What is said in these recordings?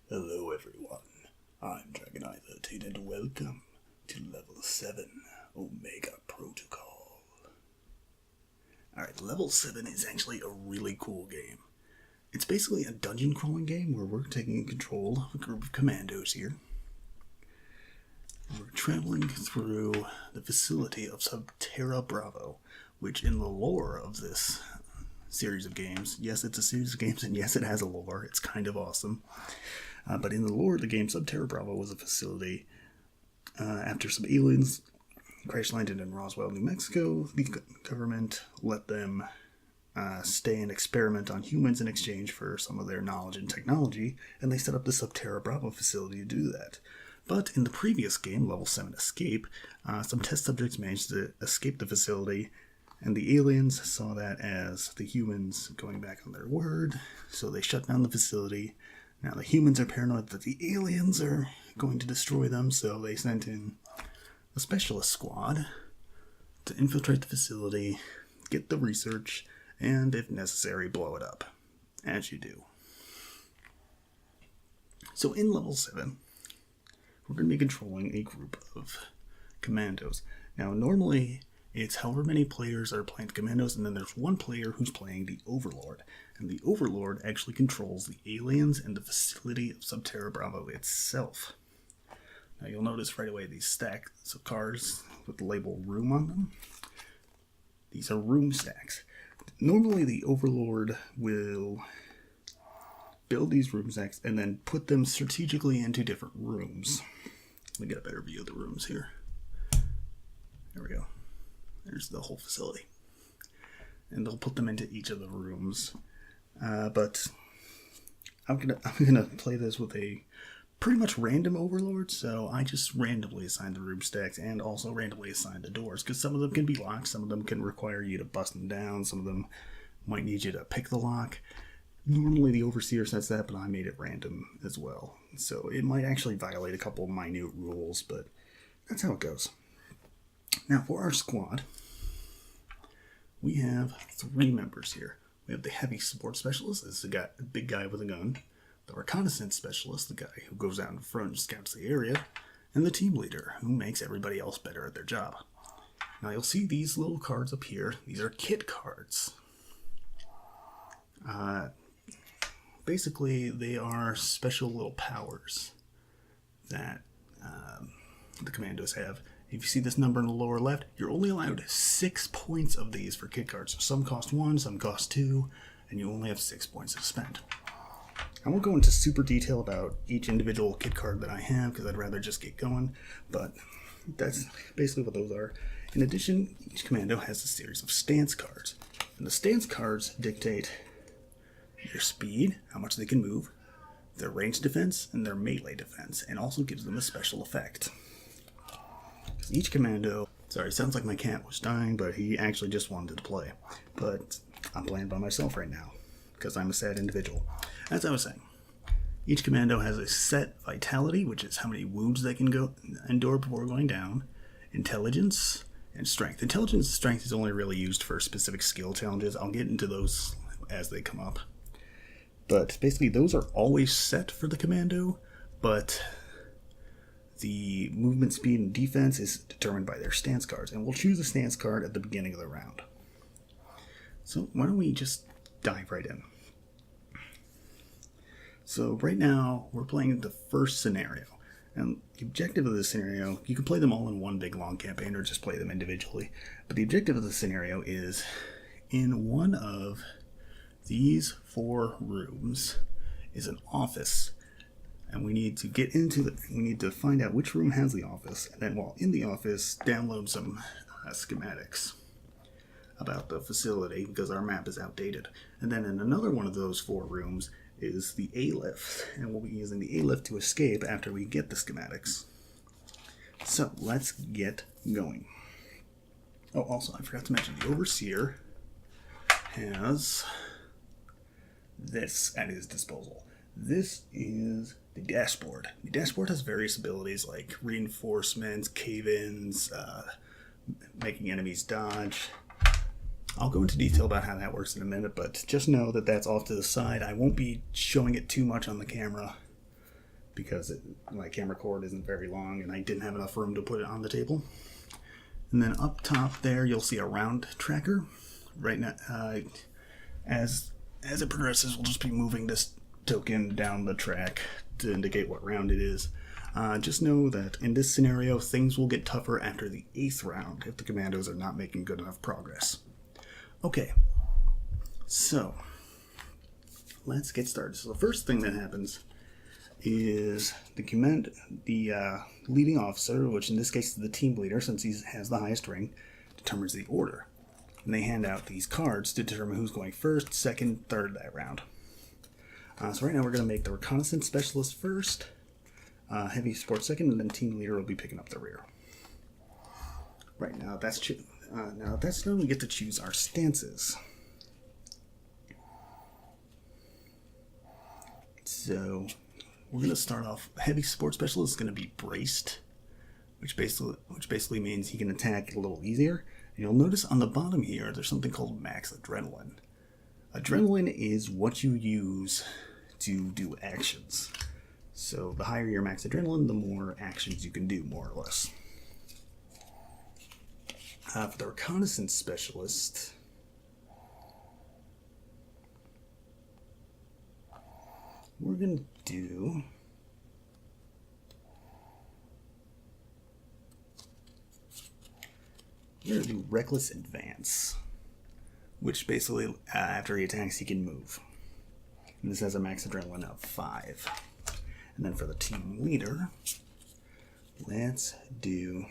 Hello everyone, I'm Dragonite13 and welcome to level 7 Omega Protocol. Alright, level 7 is actually a really cool game. It's basically a dungeon crawling game where we're taking control of a group of commandos here. We're traveling through the facility of Subterra Bravo, which in the lore of this series of games, yes, it's a series of games and yes, it has a lore, it's kind of awesome. But in the lore of the game, Subterra Bravo was a facility after some aliens crash landed in Roswell, New Mexico. The government let them stay and experiment on humans in exchange for some of their knowledge and technology, and they set up the Subterra Bravo facility to do that. But in the previous game, Level 7 Escape, some test subjects managed to escape the facility, and the aliens saw that as the humans going back on their word, so they shut down the facility. Now the humans are paranoid that the aliens are going to destroy them, so they sent in a specialist squad to infiltrate the facility, get the research, and if necessary, blow it up. As you do. So in level 7, we're going to be controlling a group of commandos. Now normally, it's however many players are playing the commandos, and then there's one player who's playing the Overlord. And the Overlord actually controls the aliens and the facility of Subterra Bravo itself. Now you'll notice right away these stacks of cards with the label room on them. These are room stacks. Normally the Overlord will build these room stacks and then put them strategically into different rooms. Let me get a better view of the rooms here. There we go. There's the whole facility. And they'll put them into each of the rooms. But I'm gonna play this with a pretty much random Overlord, so I just randomly assign the room stacks and also randomly assign the doors, because some of them can be locked, some of them can require you to bust them down, some of them might need you to pick the lock. Normally the Overseer sets that, but I made it random as well. So it might actually violate a couple minute rules, but that's how it goes. Now for our squad, we have 3 members here. We have the Heavy Support Specialist, this is the big guy with a gun. The Reconnaissance Specialist, the guy who goes out in front and scouts the area. And the Team Leader, who makes everybody else better at their job. Now you'll see these little cards up here. These are kit cards. Basically, they are special little powers that the commandos have. If you see this number in the lower left, you're only allowed 6 points of these for kit cards. So some cost 1, some cost 2, and you only have 6 points to spend. I won't go into super detail about each individual kit card that I have, because I'd rather just get going, but that's basically what those are. In addition, each commando has a series of stance cards, and the stance cards dictate their speed, how much they can move, their range defense, and their melee defense, and also gives them a special effect. Each commando, sorry, sounds like my cat was dying, but he actually just wanted to play. But I'm playing by myself right now, because I'm a sad individual. As I was saying, each commando has a set vitality, which is how many wounds they can endure before going down, intelligence, and strength. Intelligence and strength is only really used for specific skill challenges. I'll get into those as they come up. But basically, those are always set for the commando, but the movement, speed, and defense is determined by their stance cards, and we'll choose a stance card at the beginning of the round. So why don't we just dive right in. So right now, we're playing the first scenario, and the objective of this scenario, you can play them all in one big long campaign or just play them individually, but the objective of the scenario is in one of these 4 rooms is an office. And we need to get into we need to find out which room has the office, and then while in the office, download some schematics about the facility, because our map is outdated. And then in another one of those 4 rooms is the A-lift, and we'll be using the A-lift to escape after we get the schematics. So let's get going. Oh, also, I forgot to mention, the Overseer has this at his disposal. This is the dashboard. The dashboard has various abilities like reinforcements, cave-ins, making enemies dodge. I'll go into detail about how that works in a minute, but just know that that's off to the side. I won't be showing it too much on the camera because my camera cord isn't very long and I didn't have enough room to put it on the table. And then up top there, you'll see a round tracker. Right now, as it progresses, we'll just be moving this token down the track to indicate what round it is. Just know that in this scenario, things will get tougher after the 8th round if the commandos are not making good enough progress. Okay, so let's get started. So the first thing that happens is the leading officer, which in this case is the team leader, since he has the highest rank, determines the order. And they hand out these cards to determine who's going first, second, third that round. So right now we're going to make the reconnaissance specialist first, heavy support second, and then team leader will be picking up the rear. Right now that's done, we get to choose our stances. So we're going to start off. Heavy support specialist is going to be braced, which basically means he can attack a little easier. And you'll notice on the bottom here, there's something called max adrenaline. Adrenaline is what you use to do actions. So the higher your max adrenaline, the more actions you can do, more or less. For the reconnaissance specialist, we're going to do reckless advance, which basically after he attacks he can move. And this has a max adrenaline of 5. And then for the team leader, let's do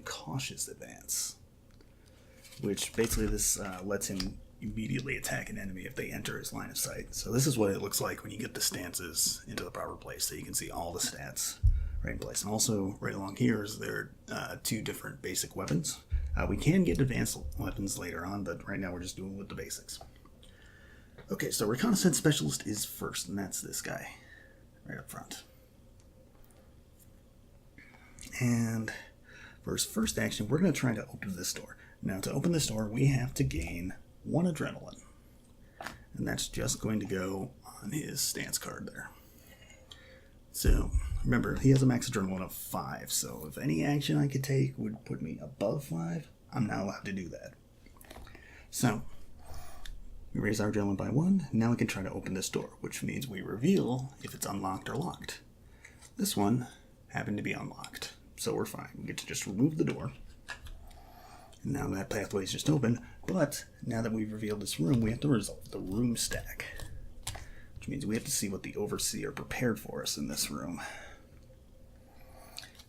cautious advance, which basically this lets him immediately attack an enemy if they enter his line of sight. So this is what it looks like when you get the stances into the proper place, so you can see all the stats right in place. And also right along here is there 2 different basic weapons. We can get advanced weapons later on, but right now we're just doing with the basics. Okay, so reconnaissance specialist is first, and that's this guy right up front. And for his first action, we're going to try to open this door. Now, to open this door, we have to gain 1 adrenaline. And that's just going to go on his stance card there. So, remember, he has a max adrenaline of 5. So, if any action I could take would put me above 5, I'm not allowed to do that. So, we raise our adrenaline by 1. Now we can try to open this door, which means we reveal if it's unlocked or locked. This one happened to be unlocked. So we're fine. We get to just remove the door. And now that pathway is just open. But now that we've revealed this room, we have to resolve the room stack. Which means we have to see what the overseer prepared for us in this room.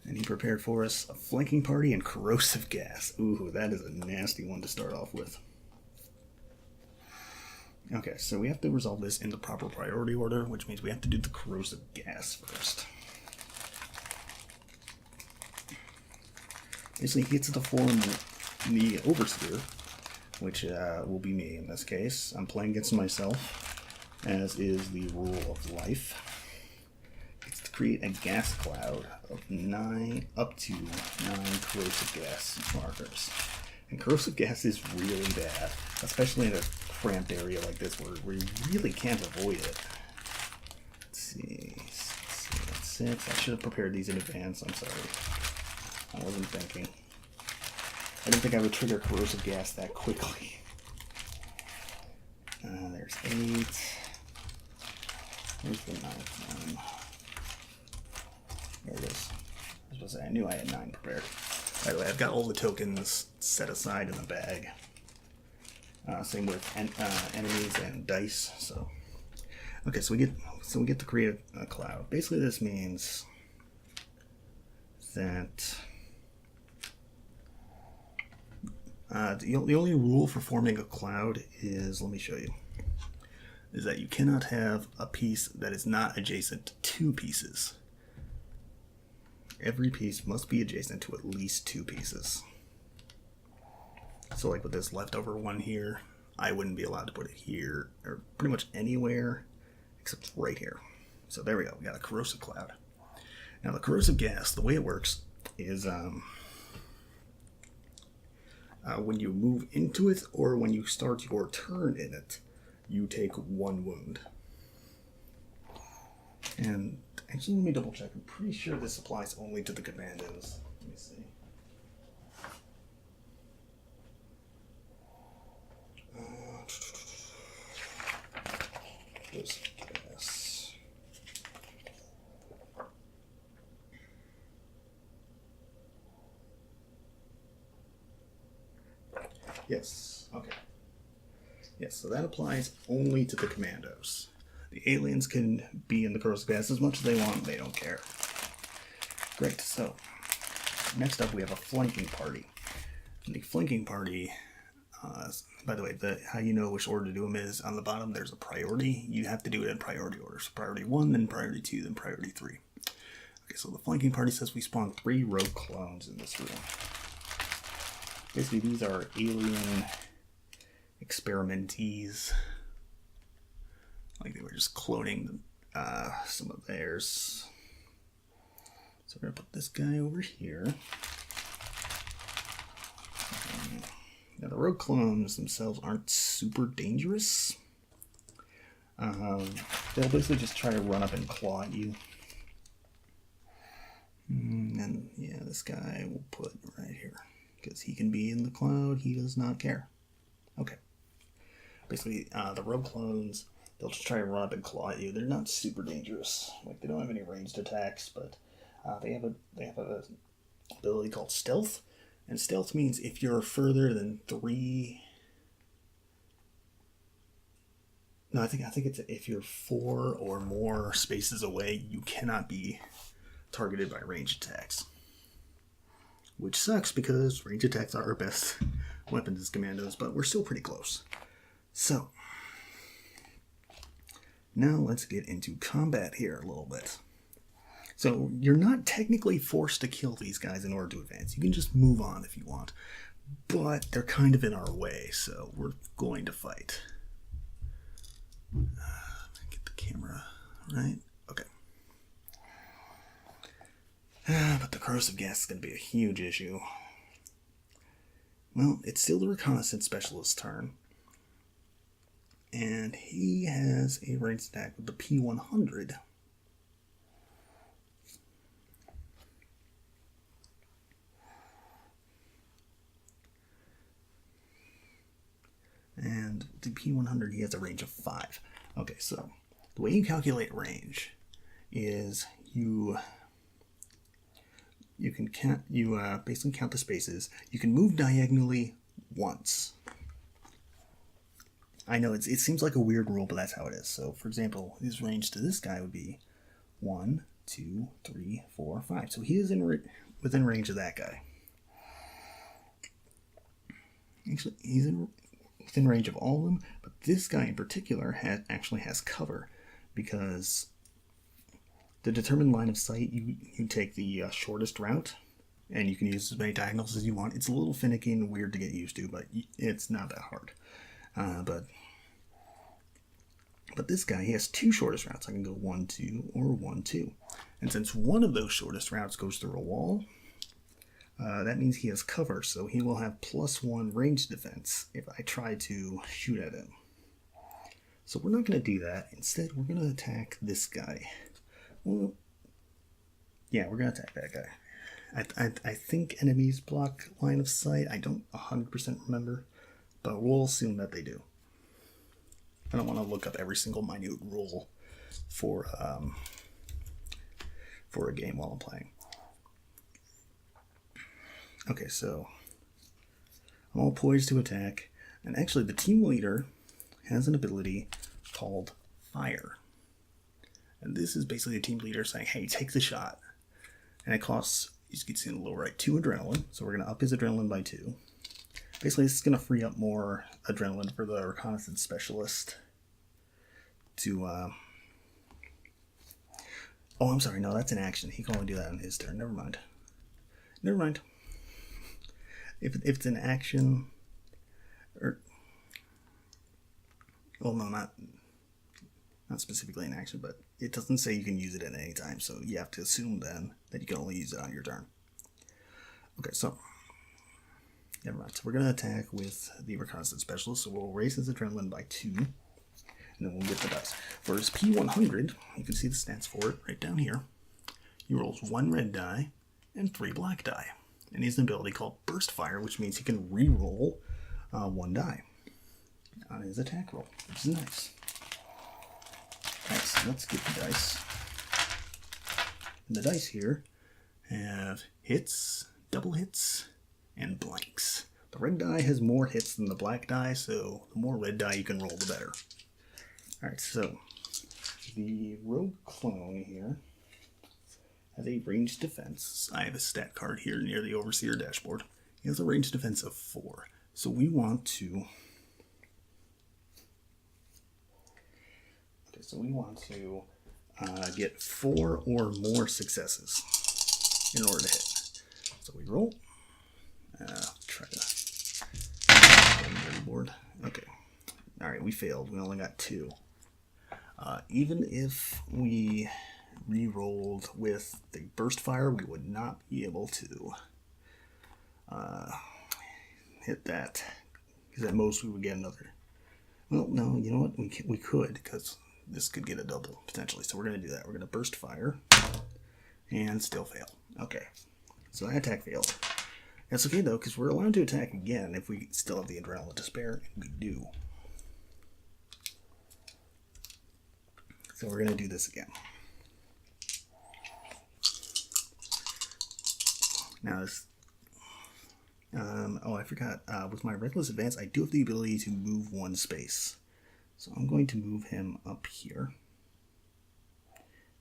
And he prepared for us a flanking party and corrosive gas. Ooh, that is a nasty one to start off with. Okay, so we have to resolve this in the proper priority order, which means we have to do the corrosive gas first. Basically, he gets to the form the overseer, which will be me in this case. I'm playing against myself, as is the rule of life. It's to create a gas cloud of up to 9 corrosive gas markers. And corrosive gas is really bad, especially in a cramped area like this where you really can't avoid it. Let's see, that's 6. I should have prepared these in advance, I'm sorry. I wasn't thinking. I didn't think I would trigger corrosive gas that quickly. There's 8. Where's the 9th one? There it is. I was supposed to say, I knew I had 9 prepared. By the way, I've got all the tokens set aside in the bag. Same with enemies and dice. So, okay, so we get to create a cloud. Basically, this means that the only rule for forming a cloud is, let me show you, is that you cannot have a piece that is not adjacent to 2 pieces. Every piece must be adjacent to at least 2 pieces. So like with this leftover one here, I wouldn't be allowed to put it here, or pretty much anywhere, except right here. So there we go, we got a corrosive cloud. Now the corrosive gas, the way it works is when you move into it, or when you start your turn in it, you take 1 wound. And actually, let me double check. I'm pretty sure this applies only to the commandos. Let me see. Gas. Yes. Okay. Yes, so that applies only to the commandos. The aliens can be in the corrosive gas as much as they want, they don't care. Great, so next up we have a flanking party. And the flanking party, by the way, how you know which order to do them is on the bottom there's a priority. You have to do it in priority order. So priority 1, then priority 2, then priority 3. Okay, so the flanking party says we spawn 3 rogue clones in this room. Basically, these are alien experimentees. Like they were just cloning some of theirs. So we're going to put this guy over here. Now the rogue clones themselves aren't super dangerous. They'll basically just try to run up and claw at you. And yeah, this guy we'll put right here. Because he can be in the cloud, he does not care. Okay. Basically, the rogue clones, they'll just try to run up and claw at you. They're not super dangerous. Like, they don't have any ranged attacks, but they have a ability called stealth. And stealth means if you're further than 3... No, I think it's if you're 4 or more spaces away, you cannot be targeted by ranged attacks. Which sucks because ranged attacks are our best weapons as commandos, but we're still pretty close. So, now let's get into combat here a little bit. So, you're not technically forced to kill these guys in order to advance. You can just move on if you want. But they're kind of in our way, so we're going to fight. Get the camera right. Okay. But the corrosive gas is going to be a huge issue. Well, it's still the reconnaissance specialist's turn. And he has a ranged attack with the P100. And the P100, he has a range of 5. Okay, so the way you calculate range is you can basically count the spaces. You can move diagonally once. I know it seems like a weird rule, but that's how it is. So, for example, his range to this guy would be 1, 2, 3, 4, 5. So he is within range of that guy. Actually, he's within range of all of them, but this guy in particular actually has cover, because to determine line of sight, you take the shortest route, and you can use as many diagonals as you want. It's a little finicky and weird to get used to, but it's not that hard. But this guy, he has 2 shortest routes. I can go 1, 2, or 1, 2. And since one of those shortest routes goes through a wall, that means he has cover, so he will have +1 range defense if I try to shoot at him. So we're not going to do that. Instead, we're going to attack this guy. Well, yeah, we're going to attack that guy. I think enemies block line of sight. I don't 100% remember, but we'll assume that they do. I don't want to look up every single minute rule for a game while I'm playing. Okay, so I'm all poised to attack, and actually the team leader has an ability called Fire. And this is basically the team leader saying, hey, take the shot. And it costs, you can see in the lower right, 2 adrenaline, so we're going to up his adrenaline by 2. Basically, this is going to free up more adrenaline for the reconnaissance specialist to, oh, I'm sorry, no, that's an action. He can only do that on his turn. Never mind. If it's an action, or Well, no, not specifically in action, but it doesn't say you can use it at any time, so you have to assume then that you can only use it on your turn. Okay, so never mind. So we're going to attack with the Reconnaissance Specialist, so we'll raise his adrenaline by 2, and then we'll get the dice. For his P100, you can see the stats for it right down here. He rolls 1 red die and 3 black die. And he has an ability called Burst Fire, which means he can re-roll 1 die on his attack roll, which is nice. Alright, so let's get the dice. And the dice here have hits, double hits, and blanks. The red die has more hits than the black die, so the more red die you can roll, the better. Alright, so the rogue clone here has a ranged defense. I have a stat card here near the Overseer dashboard. He has a ranged defense of 4. So we want to... Okay, so we want to get 4 or more successes in order to hit. So we roll. Try to get a board. Okay. Alright, we failed. We only got 2. Even if we re-rolled with the Burst Fire, we would not be able to hit that, because at most we would get another. Well, no, you know what? We could, because this could get a double potentially. So we're going to do that. We're going to Burst Fire and still fail. Okay, so that attack failed. That's okay though, because we're allowed to attack again if we still have the Adrenaline to spare, and we do. So we're going to do this again. Now this, I forgot, with my Reckless Advance, I do have the ability to move 1 space. So I'm going to move him up here.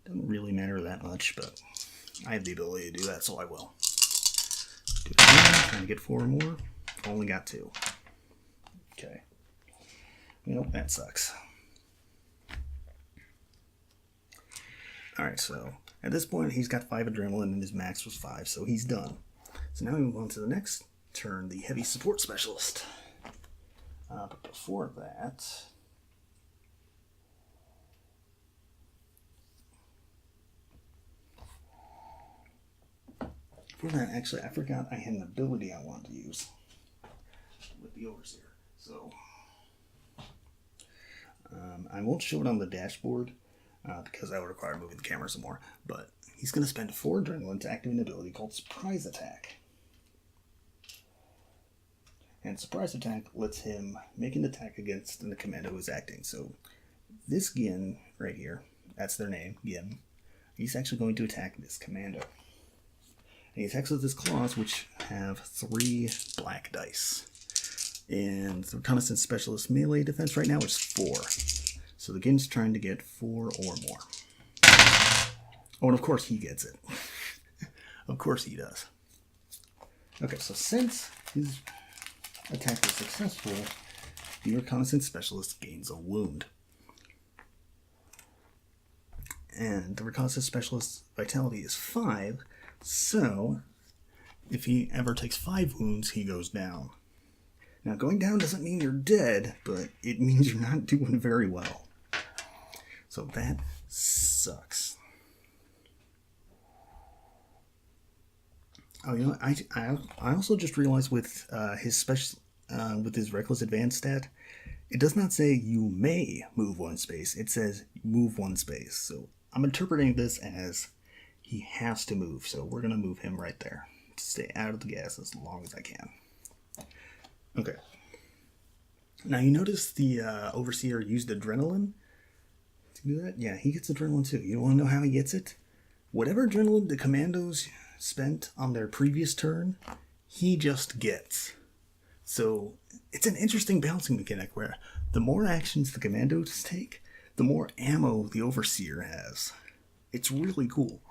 Doesn't really matter that much, but I have the ability to do that, so I will. Do it again, trying to get 4 or more. Only got 2. Okay. Well, that sucks. Alright, so at this point he's got 5 adrenaline and his max was 5, so he's done. So now we move on to the next turn, the Heavy Support Specialist. But before that... actually, I forgot I had an ability I wanted to use with the Overseer. So, I won't show it on the dashboard because that would require moving the camera some more. But he's going to spend 4 adrenaline to activate an ability called Surprise Attack. And Surprise Attack lets him make an attack against the commando who's acting. So, this Gin right here, that's their name, Gin, he's actually going to attack this commando. And he attacks with his claws, which have 3 black dice. And the Reconnaissance Specialist melee defense right now is 4. So the Gin's trying to get 4 or more. Oh, and of course he gets it. Of course he does. Okay, so since his attack is successful, the Reconnaissance Specialist gains a wound. And the Reconnaissance Specialist's vitality is 5. So, if he ever takes 5 wounds, he goes down. Now, going down doesn't mean you're dead, but it means you're not doing very well. So that sucks. Oh, you know what? I also just realized with his Reckless Advance stat, it does not say you may move 1 space. It says move 1 space. So I'm interpreting this as he has to move, so we're going to move him right there to stay out of the gas as long as I can. Okay. Now you notice the Overseer used adrenaline to do that? Yeah, he gets adrenaline too. You want to know how he gets it? Whatever adrenaline the commandos spent on their previous turn, he just gets. So it's an interesting balancing mechanic where the more actions the commandos take, the more ammo the Overseer has. It's really cool.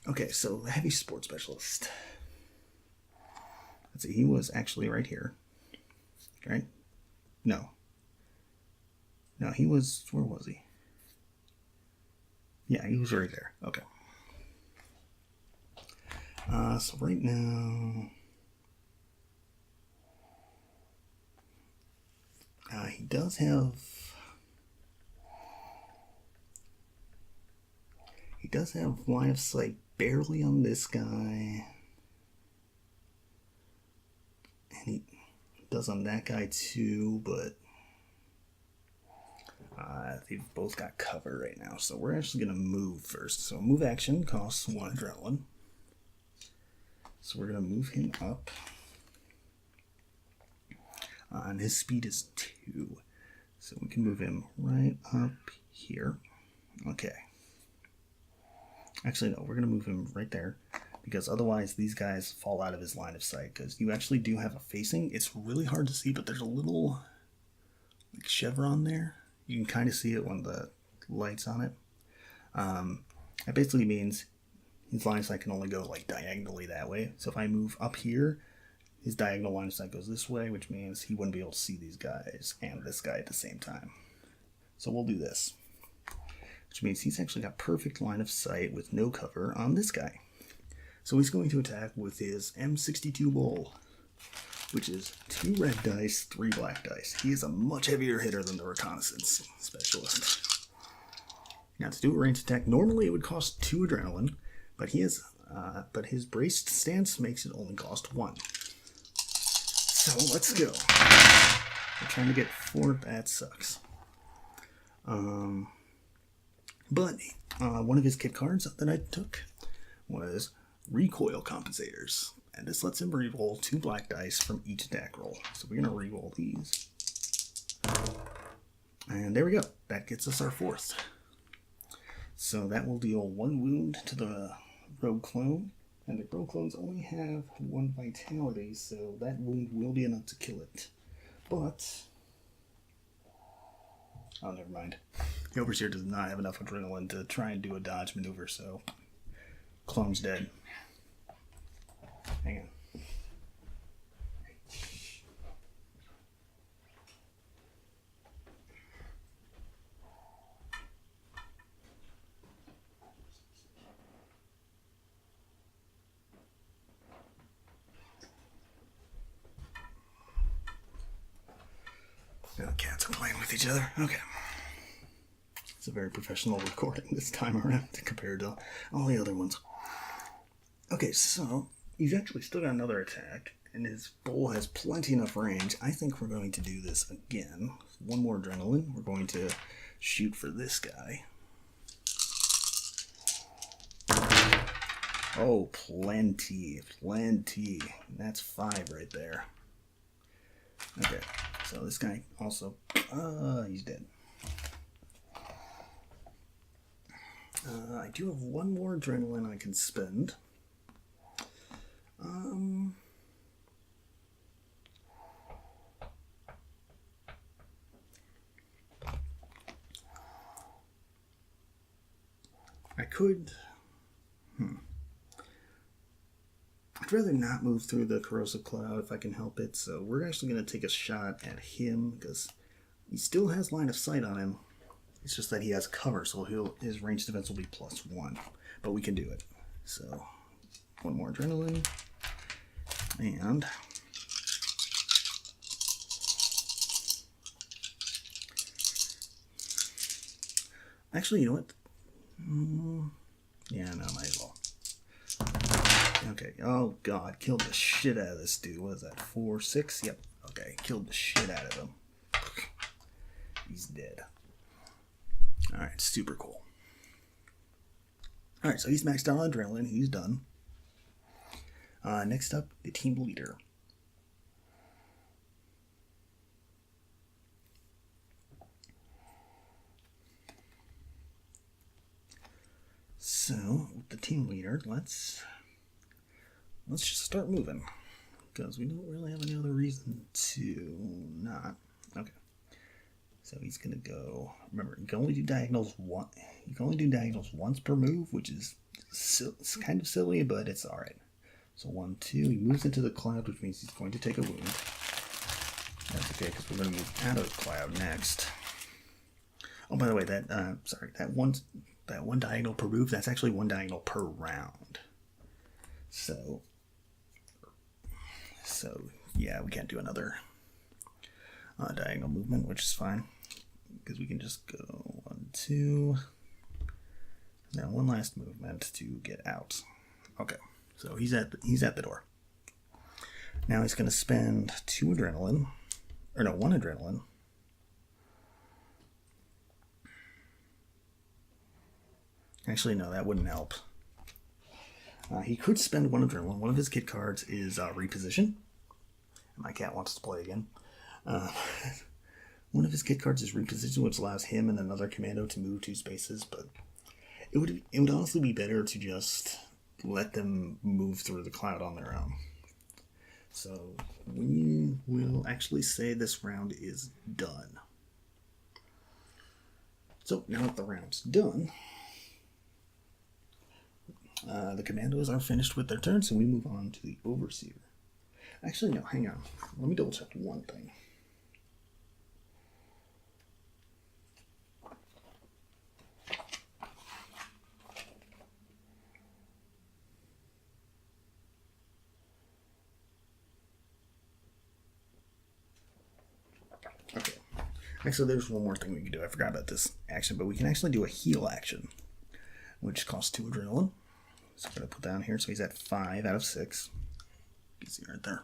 Okay, so the Heavy Support Specialist. Let's see, he was actually right here. Right? No. No, he was... Where was he? Yeah, he was right there. Okay. So right now... He does have... He does have line of sight barely on this guy. And he does on that guy too, but they've both got cover right now. So we're actually going to move first. So move action costs 1 adrenaline. So we're going to move him up. And his speed is 2. So we can move him right up here. Okay. Actually, no, we're going to move him right there. Because otherwise these guys fall out of his line of sight. Because you actually do have a facing. It's really hard to see, but there's a little like chevron there. You can kind of see it when the light's on it. That basically means his line of sight can only go like diagonally that way. So if I move up here, his diagonal line of sight goes this way, which means he wouldn't be able to see these guys and this guy at the same time. So we'll do this. Which means he's actually got perfect line of sight with no cover on this guy. So he's going to attack with his M62 bowl, which is 2 red dice, 3 black dice. He is a much heavier hitter than the reconnaissance specialist. Now to do a ranged attack, normally it would cost 2 adrenaline, but but his braced stance makes it only cost 1. So let's go. We're trying to get 4. That sucks. But one of his kit cards that I took was recoil compensators. And this lets him reroll 2 black dice from each attack roll. So we're going to reroll these. And there we go. That gets us our 4th. So that will deal 1 wound to the rogue clone. And the rogue clones only have 1 vitality, so that wound will be enough to kill it. But... oh, never mind. The Overseer does not have enough adrenaline to try and do a dodge maneuver, so... clone's dead. Hang on. Now the cats are playing with each other. Okay. It's a very professional recording this time around compared to all the other ones. Okay, so he's actually still got another attack, and his bowl has plenty enough range. I think we're going to do this again. 1 more adrenaline. We're going to shoot for this guy. Oh, plenty. That's 5 right there. Okay, so this guy also... he's dead. I do have 1 more adrenaline I can spend. I could... I'd rather not move through the corrosive cloud if I can help it, so we're actually going to take a shot at him, because he still has line of sight on him. It's just that he has cover, so his range defense will be +1. But we can do it. So, 1 more adrenaline. And... actually, you know what? Yeah, no, might as well. Okay, oh god, killed the shit out of this dude. What is that, 4, 6? Yep, okay, killed the shit out of him. He's dead. Alright, super cool. Alright, so he's maxed out on adrenaline. He's done. Next up, the team leader. So, with the team leader, let's just start moving. Because we don't really have any other reason to not. Okay. So he's gonna go. Remember, you can only do diagonals one. You can only do diagonals once per move, which is it's kind of silly, but it's all right. So 1, 2. He moves into the cloud, which means he's going to take a wound. That's okay, because we're going to move out of the cloud next. Oh, by the way, that one diagonal per move. That's actually 1 diagonal per round. So yeah, we can't do another. diagonal movement, which is fine because we can just go 1, 2. Now one last movement to get out. Okay, so he's at the door. Now he's going to spend 2 adrenaline, or no, 1 adrenaline. Actually, no, that wouldn't help. He could spend 1 adrenaline. One of his kit cards is reposition. My cat wants to play again. One of his kit cards is reposition, which allows him and another commando to move 2 spaces, but it would honestly be better to just let them move through the cloud on their own. So we will actually say this round is done. So now that the round's done, the commandos are finished with their turn, so we move on to the overseer. Actually, no, hang on. Let me double check one thing. Okay. Actually, there's one more thing we can do. I forgot about this action, but we can actually do a heal action, which costs 2 adrenaline. So I'm going to put down here, so he's at 5 out of 6. You can see right there.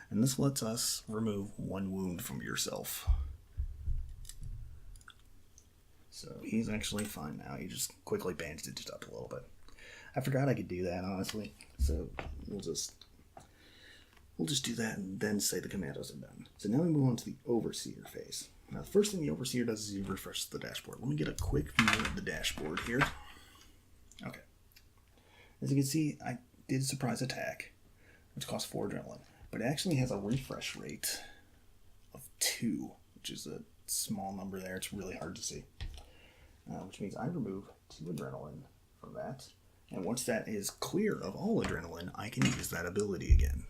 And this lets us remove 1 wound from yourself. So he's actually fine now. He just quickly bandaged up a little bit. I forgot I could do that, honestly. So we'll just do that and then say the commandos are done. So now we move on to the overseer phase. Now the first thing the overseer does is he refreshes the dashboard. Let me get a quick view of the dashboard here. Okay. As you can see, I did a surprise attack, which costs 4 adrenaline, but it actually has a refresh rate of 2, which is a small number there. It's really hard to see, which means I remove 2 adrenaline from that, and once that is clear of all adrenaline, I can use that ability again.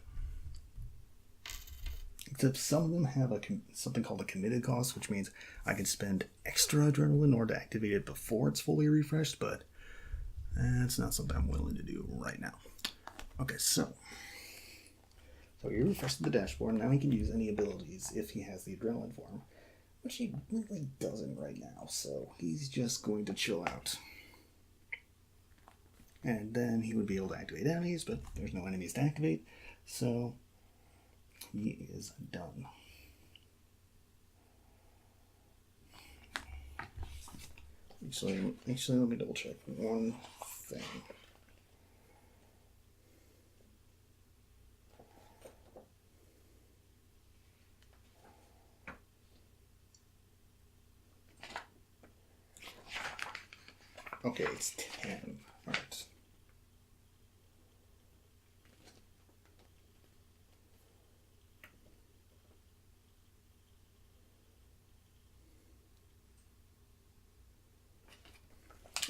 Except some of them have something called a committed cost, which means I can spend extra adrenaline in order to activate it before it's fully refreshed, but that's not something I'm willing to do right now. Okay, so he refreshed the dashboard. Now he can use any abilities if he has the adrenaline form, which he really doesn't right now, so he's just going to chill out. And then he would be able to activate enemies, but there's no enemies to activate, so he is done. Actually, let me double check one thing. Okay, it's 10. All right.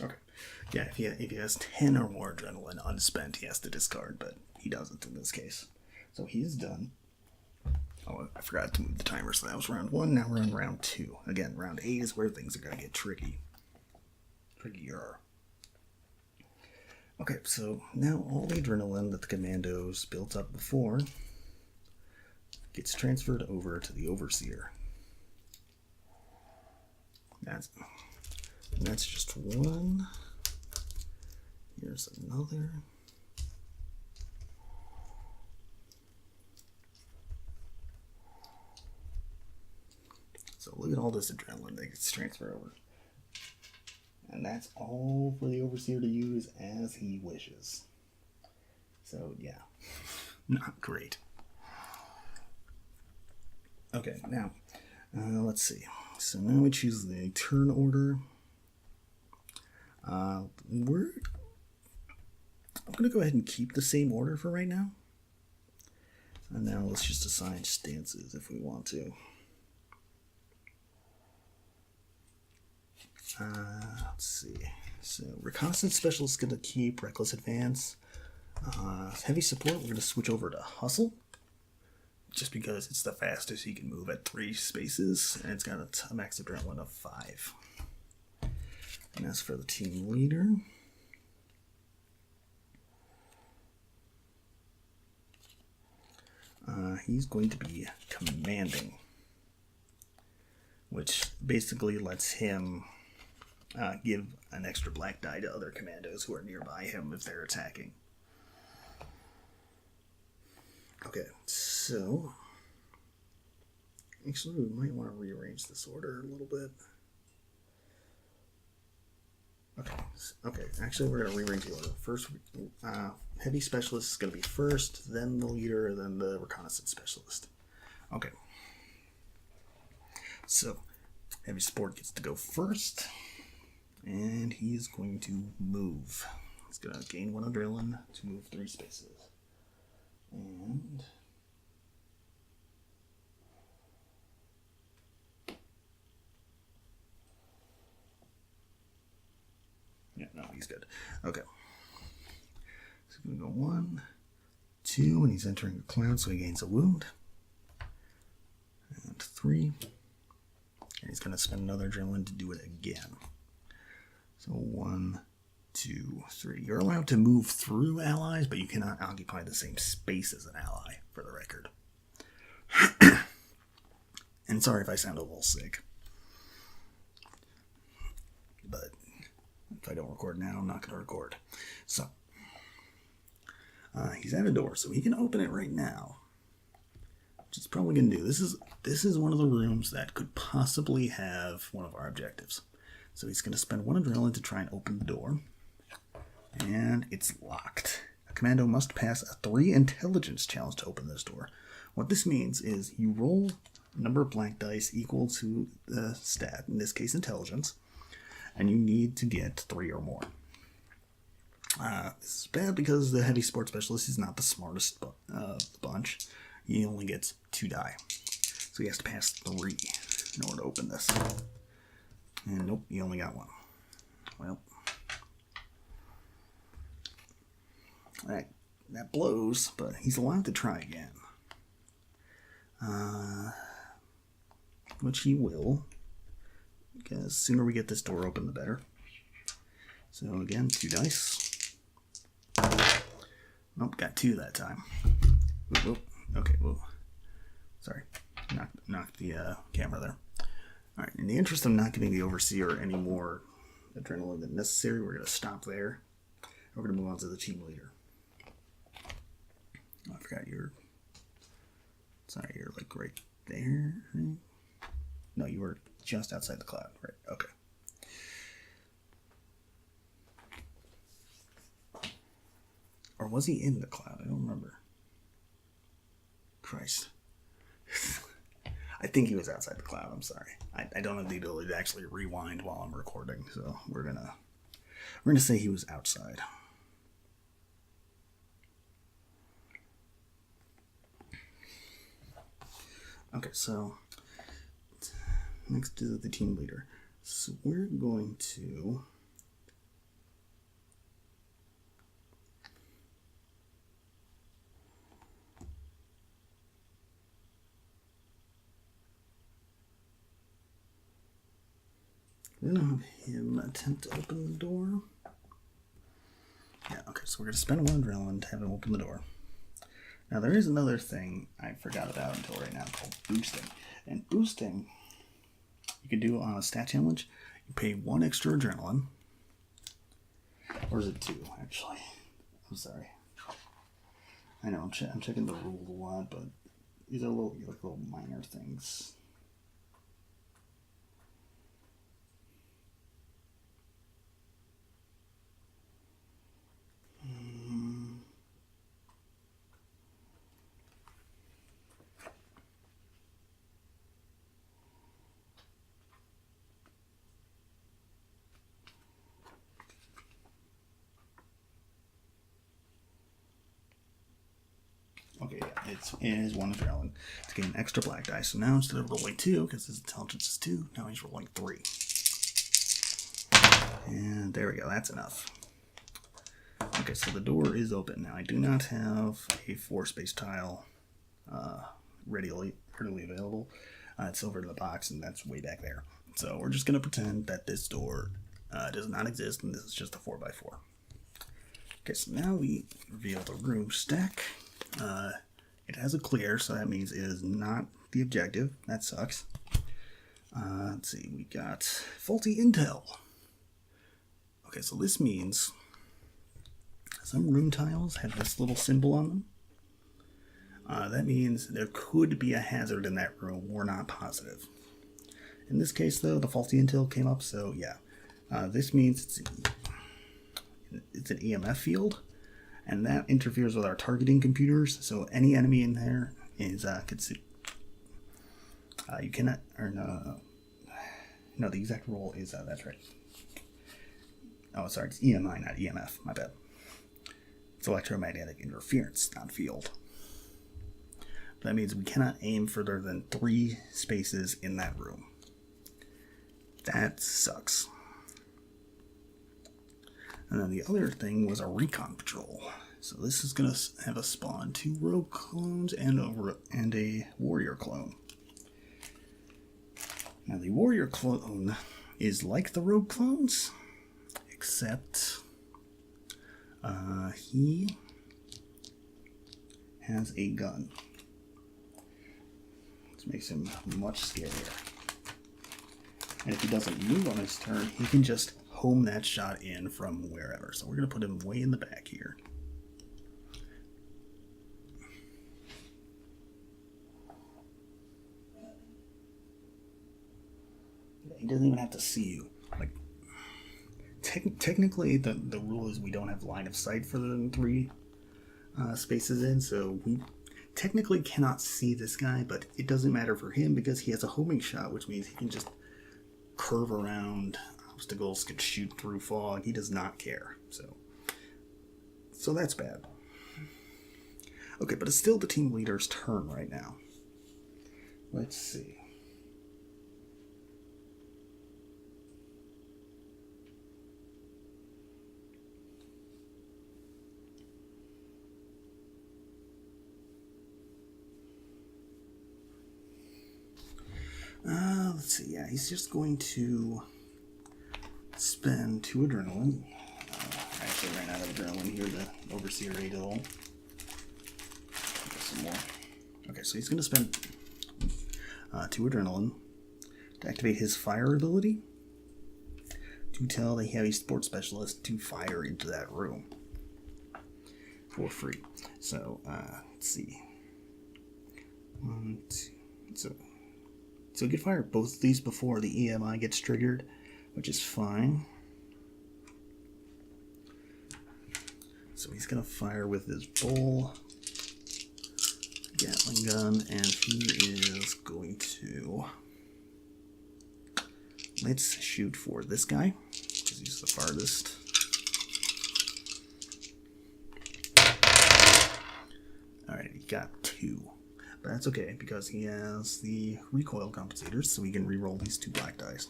Okay. Yeah, if he has 10 or more adrenaline unspent, he has to discard, but he doesn't in this case. So he's done. Oh, I forgot to move the timer, so that was round 1. Now we're on round 2. Again, round 8 is where things are going to get tricky. Trickier. Okay, so now all the adrenaline that the commandos built up before gets transferred over to the overseer. That's just 1. Here's another. So look at all this adrenaline that gets transferred over. And that's all for the overseer to use as he wishes. So yeah, not great. Okay, now let's see. So now we choose the turn order. I'm going to go ahead and keep the same order for right now. And now let's just assign stances if we want to. Let's see. So reconnaissance specialist is going to keep reckless advance. Heavy support, we're going to switch over to hustle, just because it's the fastest he can move at 3 spaces, and it's got a max adrenaline of 5. And as for the team leader, he's going to be commanding. which basically lets him give an extra black die to other commandos who are nearby him if they're attacking. Okay, so actually we might want to rearrange this order a little bit. Okay. Actually, we're going to rearrange the order. First, heavy specialist is going to be first, then the leader, then the reconnaissance specialist. Okay. So, heavy support gets to go first, and he's going to move. He's going to gain 1 adrenaline to move 3 spaces. And yeah, no, he's good. Okay. So we're going to go 1, 2, and he's entering a cloud, so he gains a wound. And 3. And he's going to spend another adrenaline to do it again. So 1, 2, 3. You're allowed to move through allies, but you cannot occupy the same space as an ally, for the record. And sorry if I sound a little sick. But if I don't record now, I'm not going to record. So, he's at a door, so he can open it right now. Which he's probably going to do. This is one of the rooms that could possibly have one of our objectives. So he's going to spend 1 adrenaline to try and open the door. And it's locked. A commando must pass a 3 intelligence challenge to open this door. What this means is you roll a number of black dice equal to the stat, in this case intelligence, and you need to get 3 or more. This is bad because the heavy support specialist is not the smartest of the bunch. He only gets 2 die. So he has to pass 3 in order to open this. And nope, he only got 1. Well, that blows, but he's allowed to try again. Which he will, because the sooner we get this door open, the better. So again, 2 dice. Nope, got 2 that time. Whoop. Okay, whoa. Sorry, knocked the camera there. Alright, in the interest of not giving the Overseer any more adrenaline than necessary, we're going to stop there. We're going to move on to the team leader. Oh, I forgot you're... Sorry, you're like right there. Right? No, you were just outside the cloud. Right, okay. Or was he in the cloud? I don't remember. Christ. I think he was outside the cloud. I'm sorry. I don't have the ability to actually rewind while I'm recording, so we're gonna say he was outside. Okay, so next is the team leader. So we're going to have him attempt to open the door. Yeah, okay, so we're going to spend 1 adrenaline to have him open the door. Now, there is another thing I forgot about until right now called boosting. And boosting, you can do on a stat challenge. You pay 1 extra adrenaline. Or is it 2, actually? I'm sorry. I know, I'm checking the rules a lot, but these are little minor things. Okay, yeah, it is 1 adrenaline to get an extra black die. So now instead of rolling 2, because his intelligence is 2, now he's rolling 3. And there we go, that's enough. Okay, so the door is open. Now I do not have a 4-space tile readily available. It's over in the box, and that's way back there. So we're just going to pretend that this door does not exist, and this is just a 4x4. Okay, so now we reveal the room stack. It has a clear, so that means it is not the objective. That sucks. Let's see, we got faulty intel. Okay, so this means some room tiles have this little symbol on them. That means there could be a hazard in that room. We're not positive. In this case, though, the faulty intel came up, so yeah. This means it's an EMF field, and that interferes with our targeting computers, so any enemy in there is considered. You cannot, or no, the exact rule is, that's right. Oh, sorry, it's EMI, not EMF, my bad. It's electromagnetic interference, not field. That means we cannot aim further than 3 spaces in that room. That sucks. And then the other thing was a recon patrol. So this is going to have us spawn 2 rogue clones and a warrior clone. Now the warrior clone is like the rogue clones, except he has a gun. Which makes him much scarier. And if he doesn't move on his turn, he can just home that shot in from wherever. So we're going to put him way in the back here. He doesn't even have to see you. Like, technically, the rule is we don't have line of sight for the 3 spaces in, so we technically cannot see this guy, but it doesn't matter for him because he has a homing shot, which means he can just curve around obstacles, can shoot through fog. He does not care. So that's bad. Okay, but it's still the team leader's turn right now. Let's see. Let's see, yeah, he's just going to spend 2 adrenaline. I actually ran out of adrenaline here, the Overseer ate it all. Get some more. Okay, so he's going to spend 2 adrenaline to activate his fire ability to tell the heavy sports specialist to fire into that room for free. So, let's see. 1, 2, so we can fire both of these before the EMI gets triggered, which is fine. So he's going to fire with his bull, Gatling gun, and he is going to... Let's shoot for this guy, because he's the farthest. Alright, he got 2. But that's okay, because he has the recoil compensators, so he can re-roll these 2 black dice.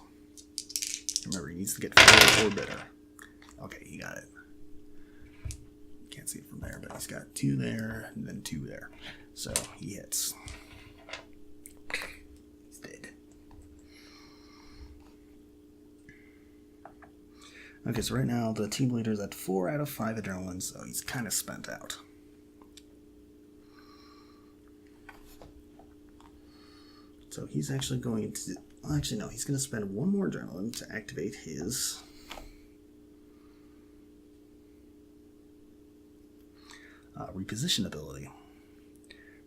Remember, he needs to get 4 or better. Okay, he got it. Can't see it from there, but he's got 2 there, and then 2 there. So, he hits. He's dead. Okay, so right now, the team leader's at 4 out of 5 adrenaline, so he's kind of spent out. So he's actually going to... Well, actually, no. He's going to spend 1 more adrenaline to activate his... reposition ability.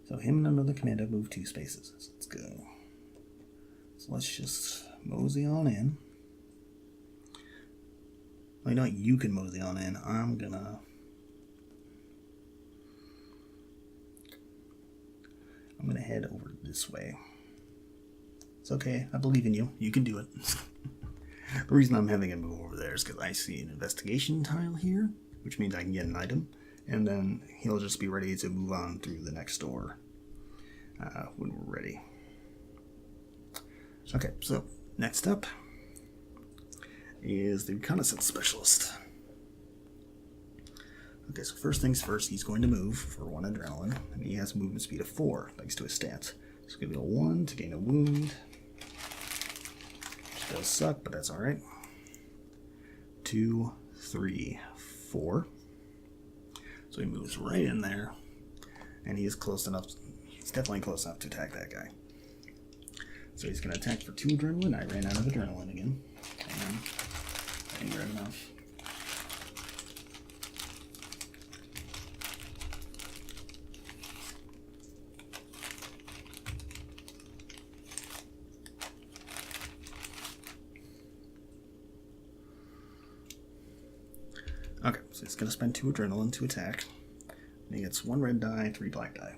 So him and another commando move 2 spaces. So let's go. So let's just mosey on in. Well, you know what? You can mosey on in. I'm gonna head over this way. It's okay. I believe in you. You can do it. The reason I'm having him move over there is because I see an investigation tile here, which means I can get an item, and then he'll just be ready to move on through the next door when we're ready. Okay, so next up is the reconnaissance specialist. Okay, so first things first, he's going to move for 1 adrenaline, and he has movement speed of 4, thanks to his stats. So it's going to be a 1 to gain a wound. Which does suck, but that's alright. 2, 3, 4. So he moves right in there, and he is close enough, he's definitely close enough to attack that guy. So he's going to attack for 2 adrenaline. I ran out of adrenaline again. And I didn't grab enough. Okay, so he's going to spend 2 adrenaline to attack. And he gets 1 red die, 3 black die.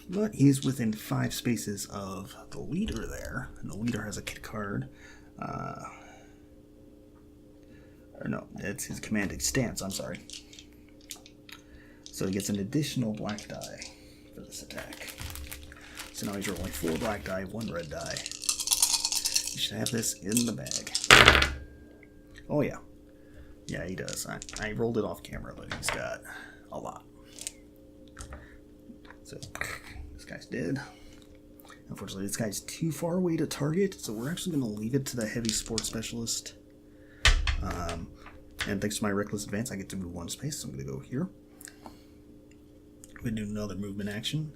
But he's within 5 spaces of the leader there, and the leader has a kit card. Or no, it's his commanding stance, I'm sorry. So he gets an additional black die for this attack. So now he's rolling 4 black die, 1 red die. You should have this in the bag. Oh yeah. Yeah, he does. I rolled it off camera, but he's got a lot. So, this guy's dead. Unfortunately, this guy's too far away to target, so we're actually going to leave it to the heavy sports specialist. And thanks to my reckless advance, I get to move 1 space, so I'm going to go here. I'm going to do another movement action.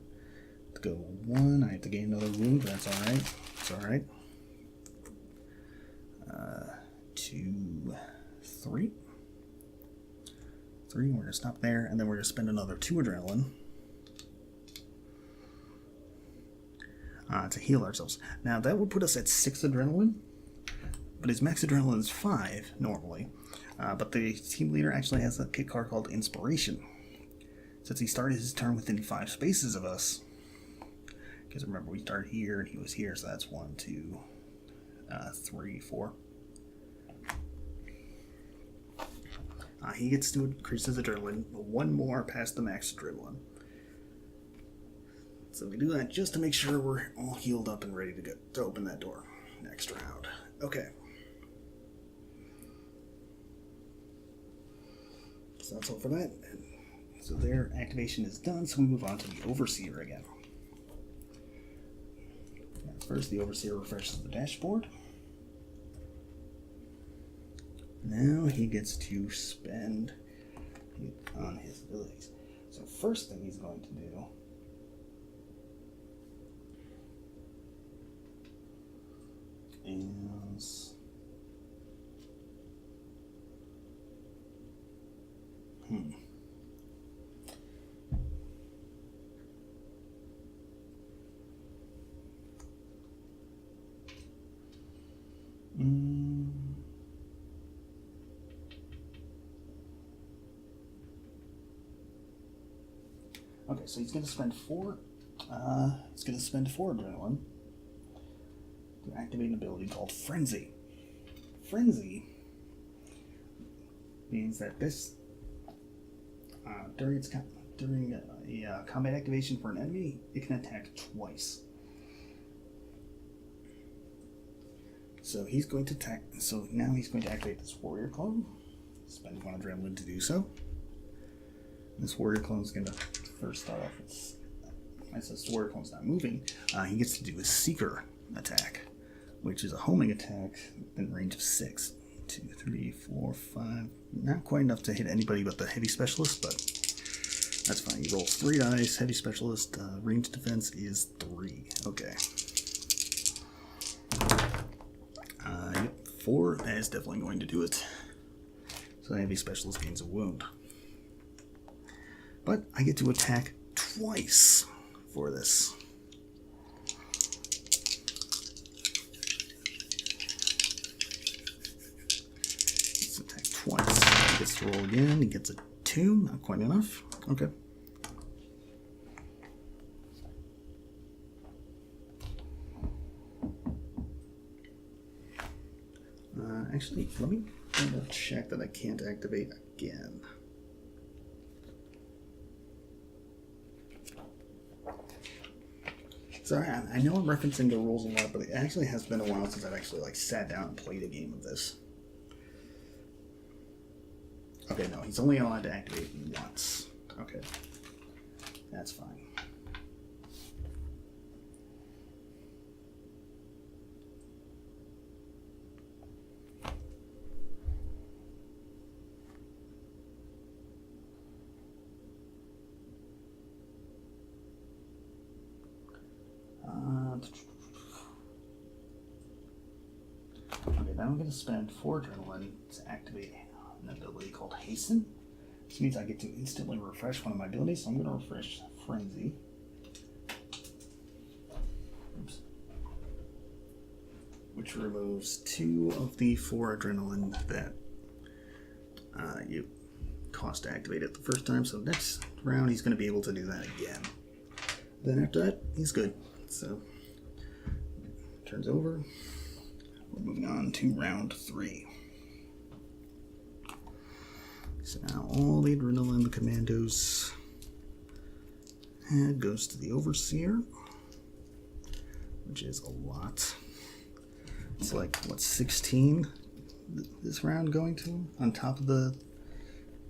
To go 1, I have to gain another wound, but that's alright. It's alright. 2, 3. 3, we're going to stop there, and then we're going to spend another 2 adrenaline. To heal ourselves. Now that would put us at 6 adrenaline, but his max adrenaline is 5 normally. But the team leader actually has a kit card called Inspiration. Since he started his turn within 5 spaces of us, because remember we started here and he was here, so that's 1, 2, 3, 4. He gets to increase his adrenaline 1 more past the max adrenaline. So we do that just to make sure we're all healed up and ready to go to open that door next round. Okay. So that's all for that. So their activation is done, so we move on to the Overseer again. First, the Overseer refreshes the dashboard. Now he gets to spend on his abilities. So first thing he's going to do is okay, so he's going to spend 4. He's going to spend 4 adrenaline to activate an ability called Frenzy. Frenzy means that this during a combat activation for an enemy, it can attack twice. So he's going to attack. So now he's going to activate this Warrior Clone. Spend 1 adrenaline to do so. This Warrior Clone is going to first start off with. Since the Warrior Clone's not moving, he gets to do a Seeker attack, which is a homing attack in range of 6. 2, 3, 4, 5. Not quite enough to hit anybody but the heavy specialist, but that's fine. He rolls 3 dice. Heavy specialist range defense is 3. Okay. Yep, 4. That is definitely going to do it. So the heavy specialist gains a wound. But I get to attack twice for this. Let's attack twice. He gets to roll again. He gets a 2. Not quite enough. Okay. Actually, let me double check that I can't activate again. Sorry, I know I'm referencing the rules a lot, but it actually has been a while since I've actually sat down and played a game of this. Okay, no, he's only allowed to activate once. Okay, that's fine. now I'm going to spend 4 adrenaline to activate an ability called Hasten. This means I get to instantly refresh one of my abilities, so I'm going to refresh Frenzy. Oops. Which removes 2 of the 4 adrenaline that you cost to activate it the first time. So next round he's going to be able to do that again. Then after that, he's good. So turns over. We're moving on to round 3. So now all the adrenaline, the commandos, and goes to the overseer, which is a lot. It's like, what, 16 this round going to him? On top of the,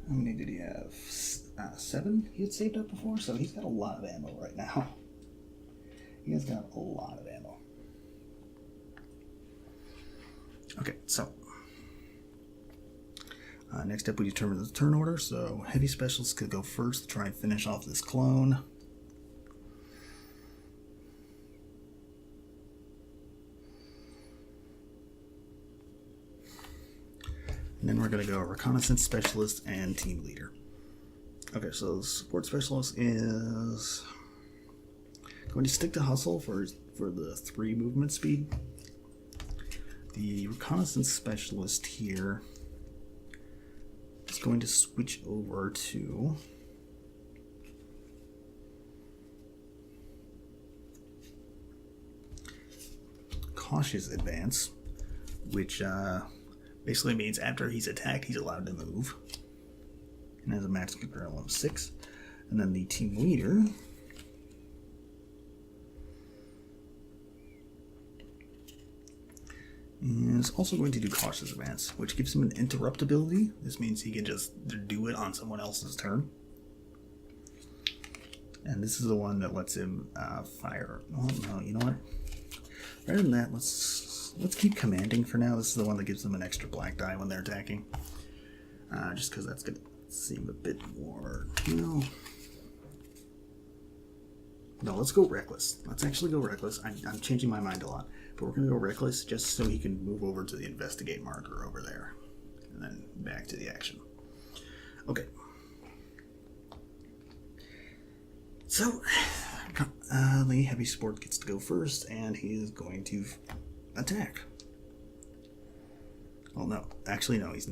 how many did he have? 7 he had saved up before? So he's got a lot of ammo right now. He has got a lot of ammo. Okay, so next up we determine the turn order. So heavy specialists could go first to try and finish off this clone. And then we're going to go reconnaissance specialist and team leader. Okay, so the support specialist is going to stick to hustle for the 3 movement speed. The reconnaissance specialist here is going to switch over to cautious advance, which basically means after he's attacked, he's allowed to move, and has a maximum control of 6. And then the team leader is also going to do cautious advance, which gives him an interrupt ability. This means he can just do it on someone else's turn. And this is the one that lets him fire. Oh no, you know what? Rather than that, let's keep commanding for now. This is the one that gives them an extra black die when they're attacking. Just because that's going to seem a bit more, No, let's go reckless. Let's actually go reckless. I'm changing my mind a lot. But we're going to go reckless just so he can move over to the investigate marker over there. And then back to the action. Okay. So, the heavy sport gets to go first, and he is going to attack. Well, no. Actually, no. He's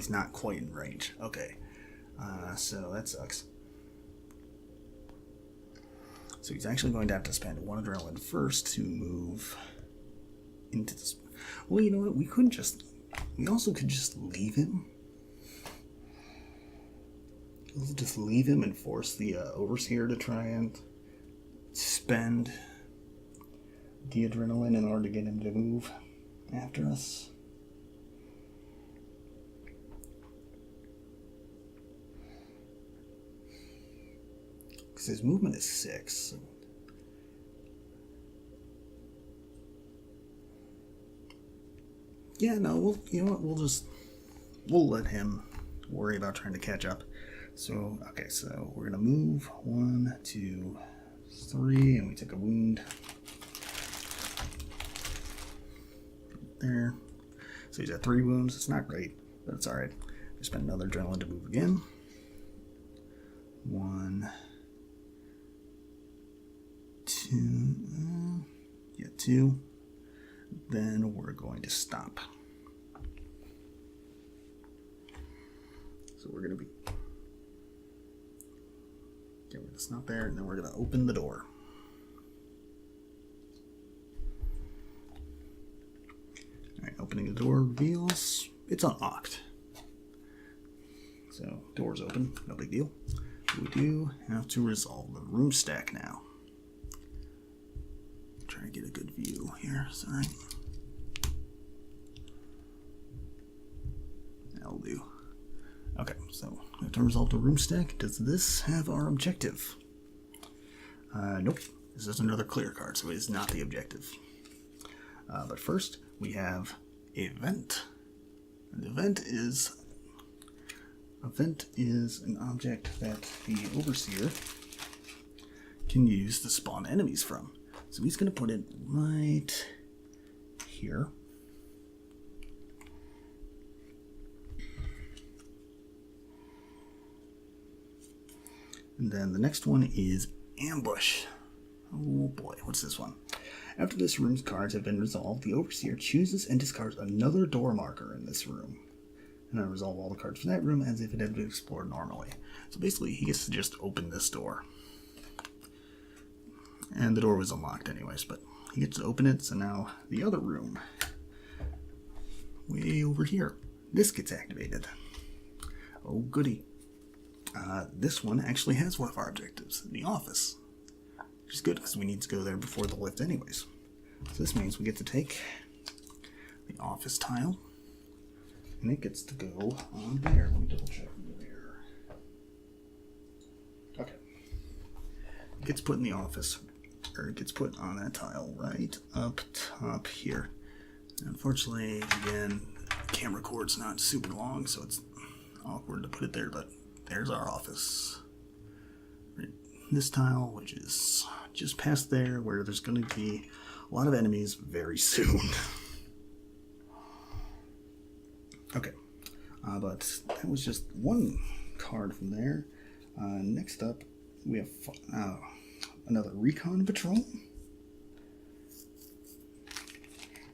not quite in range. Okay. So that sucks. So he's actually going to have to spend 1 adrenaline first to move into this. Well, you know what? We also could just leave him. We'll just leave him and force the overseer to try and spend the adrenaline in order to get him to move after us. Because his movement is 6. Yeah, no, you know what, we'll let him worry about trying to catch up. So, okay, so we're going to move 1, 2, 3, and we took a wound. There. So he's at 3 wounds. It's not great, but it's alright. We spend another adrenaline to move again. 1, 2, 2. Then we're going to stop. So we're going to stop there, and then we're going to open the door. Alright, opening the door reveals it's unlocked. So, door's open, no big deal. We do have to resolve the room stack now. Try to get a good view here, sorry. That'll do. Okay, so we have to resolve the room stack. Does this have our objective? Nope. This is another clear card, so it is not the objective. But first, we have event. An event is an object that the overseer can use to spawn enemies from. So he's going to put it right here. And then the next one is Ambush. Oh boy, what's this one? After this room's cards have been resolved, the Overseer chooses and discards another door marker in this room. And I resolve all the cards from that room as if it had been explored normally. So basically, he gets to just open this door. And the door was unlocked anyways, but he gets to open it, so now the other room, way over here, this gets activated. Oh goody. This one actually has one of our objectives, the office. Which is good, because we need to go there before the lift anyways. So this means we get to take the office tile, and it gets to go on there. Let me double check there. Okay. It gets put in the office, or it gets put on that tile right up top here. Unfortunately, again, the camera cord's not super long, so it's awkward to put it there, but there's our office. This tile, which is just past there, where there's going to be a lot of enemies very soon. Okay, but that was just one card from there. Next up, we have another Recon Patrol,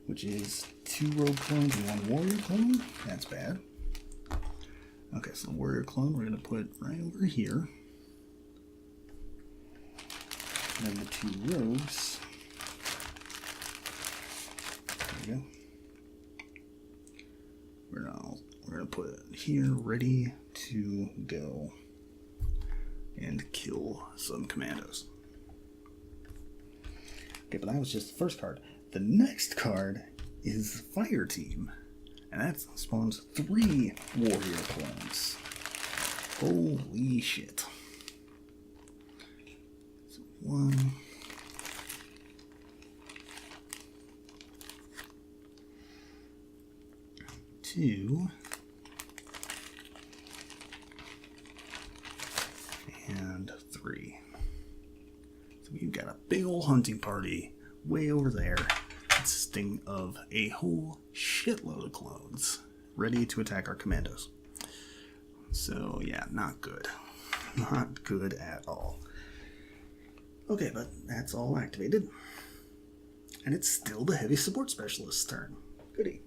which is 2 Rogue Clones and 1 Warrior Clone. That's bad. Okay, so the Warrior Clone we're going to put right over here. And then the 2 Rogues. There we go. We're gonna put it here, ready to go and kill some commandos. Okay, but that was just the first card. The next card is Fire Team, and that spawns 3 Warrior Clones. Holy shit. So 1. 2. And 3. So we've got a big old hunting party way over there, consisting of a whole shitload of clones ready to attack our commandos. So yeah, not good. Not good at all. Okay, but that's all activated. And it's still the heavy support specialist's turn. Goody.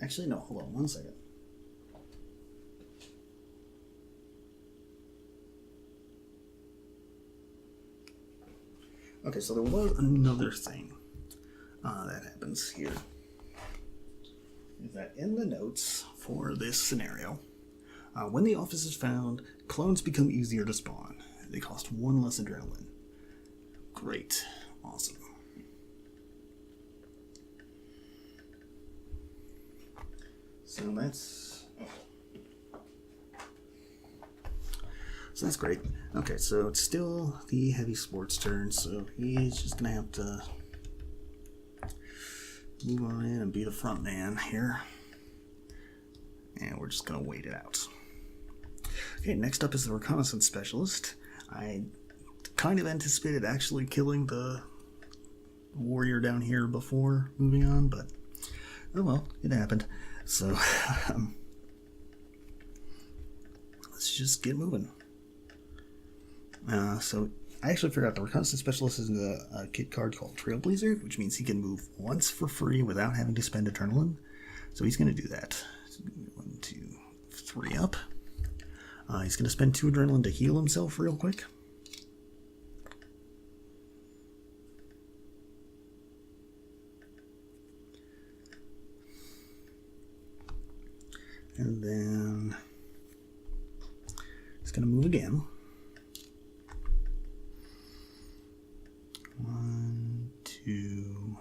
Actually, no, hold on one second. Okay, so there was another thing that happens here. Is that in the notes for this scenario, when the office is found, clones become easier to spawn. They cost 1 less adrenaline. Great. Awesome. So that's great. Okay, so it's still the heavy sports turn, so he's just gonna have to move on in and be the front man here. And we're just gonna wait it out. Okay, next up is the reconnaissance specialist. I kind of anticipated actually killing the warrior down here before moving on, but oh well, it happened. So, let's just get moving. So, I actually figured out the reconnaissance specialist is a kit card called Trailblazer, which means he can move once for free without having to spend adrenaline. So he's going to do that. 1, 2, 3 up. He's going to spend 2 adrenaline to heal himself real quick. And then he's going to move again. 1, 2,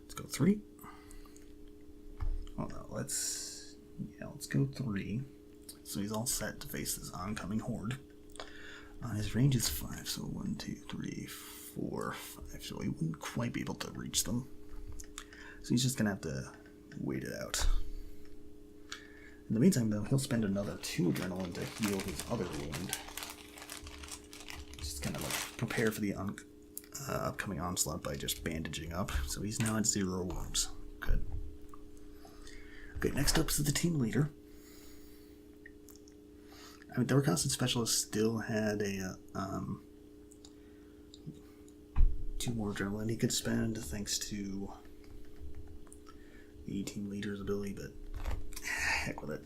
let's go 3. Oh no, let's go 3. So he's all set to face this oncoming horde. His range is 5, so 1, 2, 3, 4, 5. So he wouldn't quite be able to reach them. So he's just going to have to wait it out. In the meantime, though, he'll spend another 2 adrenaline to heal his other wound. Just kind of like prepare for the upcoming onslaught by just bandaging up. So he's now at 0 wounds. Good. Okay, next up is the team leader. I mean, the reconnaissance specialist still had a 2 more adrenaline he could spend thanks to the team leader's ability, but heck with it.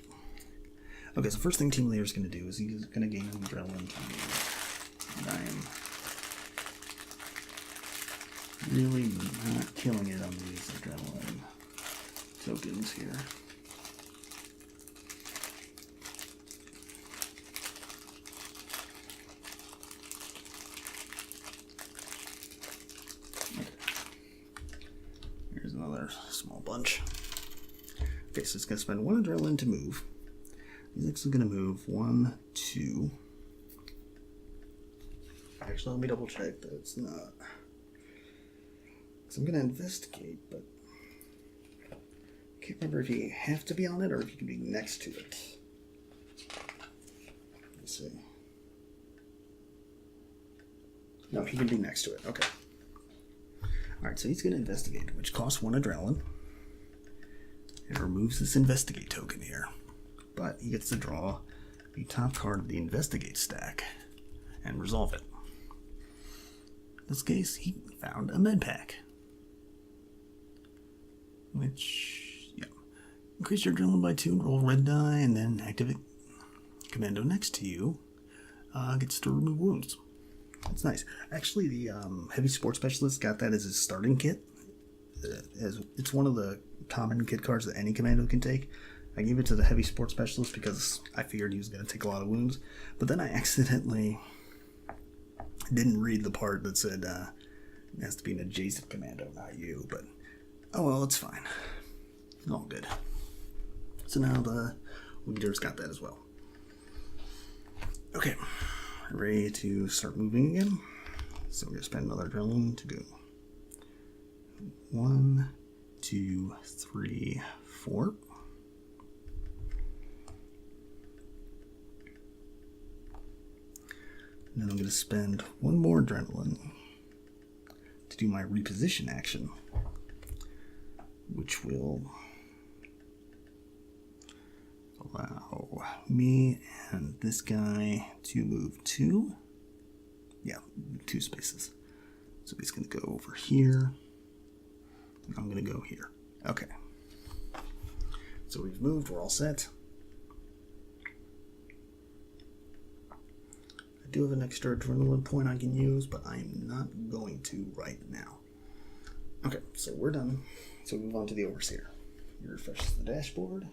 Okay, so first thing team leader's going to do is he's going to gain adrenaline to move. And I am really not killing it on these adrenaline tokens here. Okay. Here's another small bunch. Okay, so it's going to spend 1 adrenaline to move. He's actually going to move 1, 2. Actually, let me double check that it's not. Because I'm going to investigate, but I can't remember if you have to be on it or if you can be next to it. Let's see. No, he can be next to it. Okay. Alright, so he's going to investigate, which costs 1 adrenaline. It removes this investigate token here. But he gets to draw the top card of the investigate stack and resolve it. In this case, he found a med pack. Which, yeah. Increase your adrenaline by 2, roll red die, and then activate commando next to you. Gets to remove wounds. That's nice. Actually, the heavy sports specialist got that as his starting kit. It's one of the common kit cards that any commando can take. I gave it to the heavy sports specialist because I figured he was going to take a lot of wounds. But then I accidentally didn't read the part that said it has to be an adjacent commando, not you. But, oh well, it's fine. All good. So now the leader's got that as well. Okay, ready to start moving again. So we're going to spend another adrenaline to go. 1, 2, 3, 4. And then I'm going to spend 1 more adrenaline to do my reposition action, which will allow me and this guy to move 2. Yeah, 2 spaces. So he's going to go over here. And I'm going to go here. Okay. So we've moved. We're all set. I do have an extra adrenaline point I can use, but I'm not going to right now. Okay, so we're done. So we move on to the overseer. He refreshes the dashboard.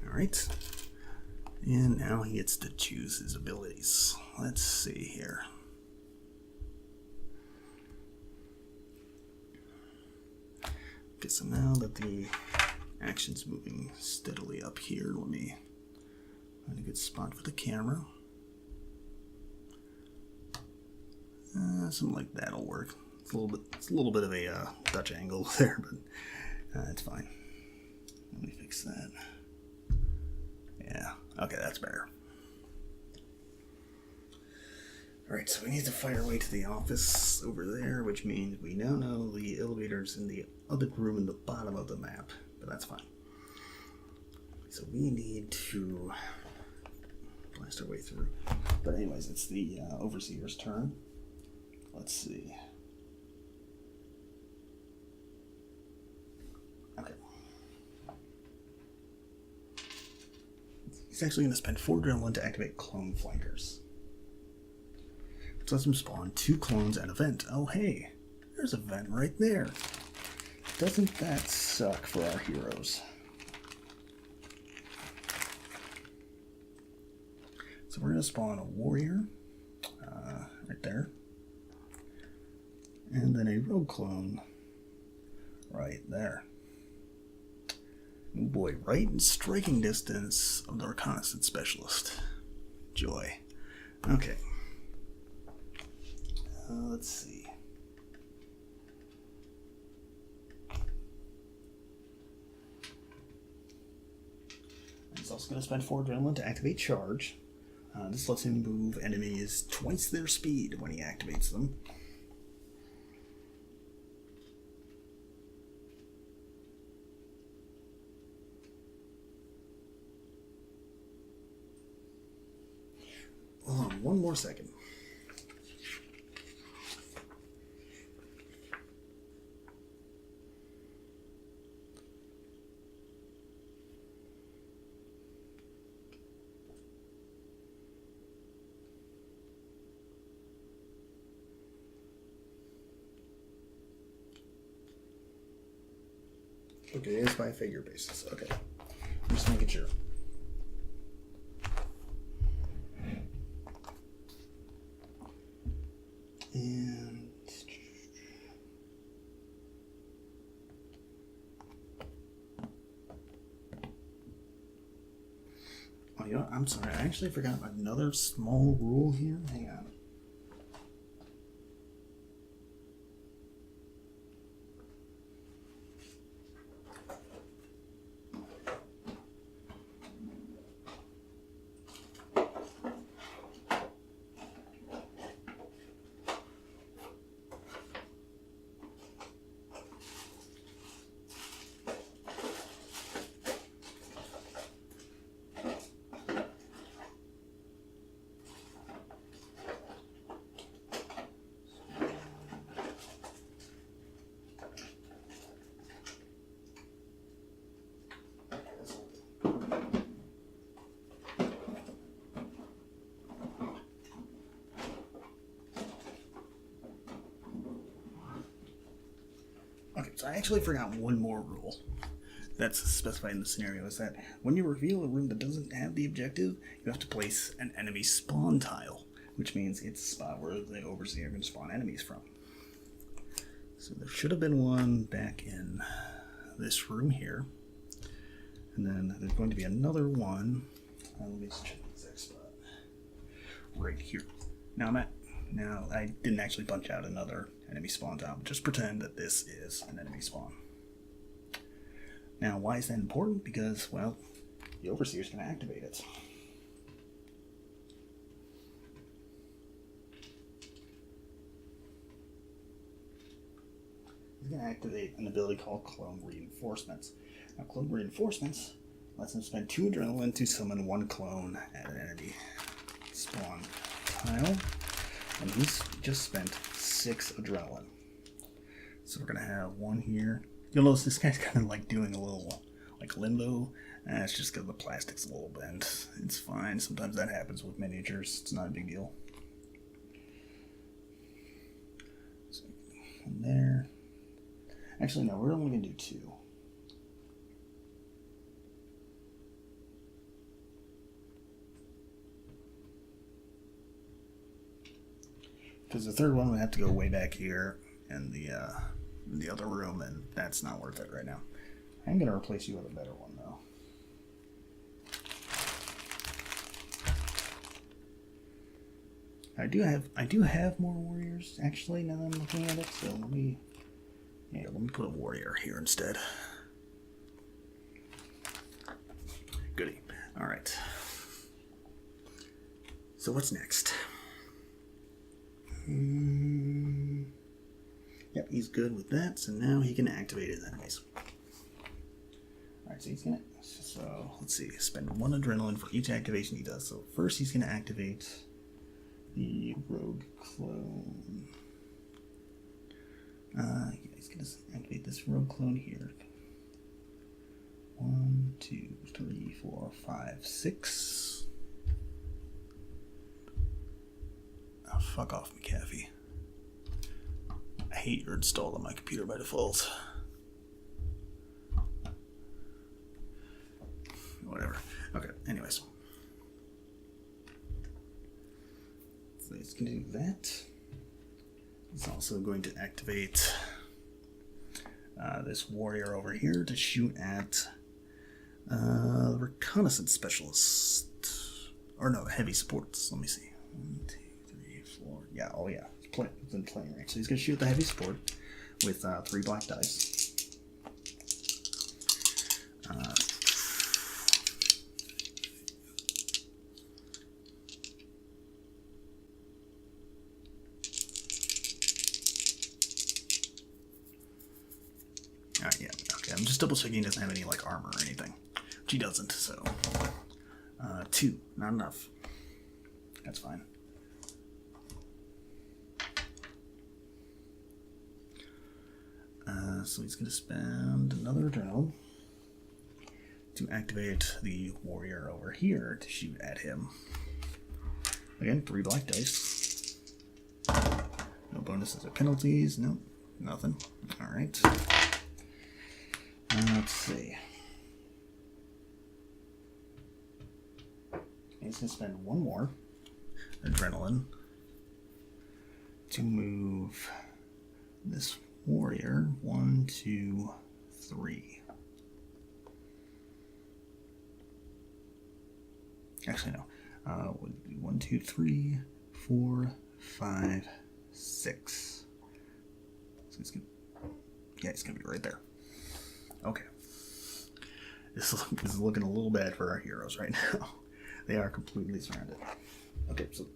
Alright. And now he gets to choose his abilities. Let's see here. Okay, so now that the action's moving steadily up here, let me find a good spot for the camera. Something like that'll work. It's a little bit of a Dutch angle there, but it's fine. Let me fix that. Yeah, okay, that's better. Alright, so we need to find our way to the office over there, which means we now know the elevator's in the other room in the bottom of the map, but that's fine. So we need to blast our way through. But anyways, it's the overseer's turn. Let's see. Okay. He's actually going to spend 4 adrenaline to activate clone flankers. Which lets him spawn 2 clones at a vent. Oh hey, there's a vent right there. Doesn't that suck for our heroes? So we're going to spawn a warrior right there. And then a rogue clone right there. Oh boy, right in striking distance of the reconnaissance specialist. Joy. Okay. Let's see. also going to spend 4 adrenaline to activate charge. This lets him move enemies twice their speed when he activates them. Hold on 1 more second. Okay, it's by figure basis. Okay. I'm just making sure. And oh, you know, I'm sorry. I actually forgot another small rule here. Hang on. Okay, so I actually forgot one more rule that's specified in the scenario, is that when you reveal a room that doesn't have the objective, you have to place an enemy spawn tile, which means it's a spot where the Overseer can spawn enemies from. So there should have been one back in this room here, and then there's going to be another one. Let me just check the exact spot. Right here. Now I didn't actually punch out another enemy spawn tile, but just pretend that this is an enemy spawn. Now, why is that important? Because, well, the Overseer's going to activate it. He's going to activate an ability called Clone Reinforcements. Now, Clone Reinforcements lets him spend 2 adrenaline to summon 1 clone at an enemy spawn tile. And he's just spent 6 adrenaline. So we're going to have 1 here. You'll notice this guy's kind of like doing a little like limbo. It's just because the plastic's a little bent. It's fine. Sometimes that happens with miniatures. It's not a big deal. So, from there. Actually, no, we're only going to do 2. Because the third one would have to go way back here in the other room, and that's not worth it right now. I'm going to replace you with a better one, though. I do have more warriors, actually, now that I'm looking at it, so let me put a warrior here instead. Goody. Alright. So what's next? Yep, he's good with that, so now he can activate his enemies. Alright, so let's see, spend 1 adrenaline for each activation he does. So first he's going to activate the rogue clone. Yeah, he's going to activate this rogue clone here. 1, 2, 3, 4, 5, 6. Oh, fuck off, McAfee. I hate you're installed on my computer by default. Whatever. Okay, anyways. So he's going to do that. He's also going to activate this warrior over here to shoot at the reconnaissance specialist. Or no, the heavy supports. Let me see. 1, 2, 3, 4. Yeah, oh yeah. It's in playing range. So he's going to shoot the heavy support with 3 black dice. double checking he doesn't have any like armor or anything, which he doesn't. So 2, not enough. That's fine. So he's going to spend another adrenaline to activate the warrior over here to shoot at him. Again, 3 black dice. No bonuses or penalties. Nope, nothing. Alright. Let's see. He's going to spend 1 more adrenaline to move this warrior 1, 2, 3. Actually, no. 1, 2, 3, 4, 5, 6. So he's gonna, yeah, he's gonna be right there. Okay. This is looking a little bad for our heroes right now. They are completely surrounded. Okay, so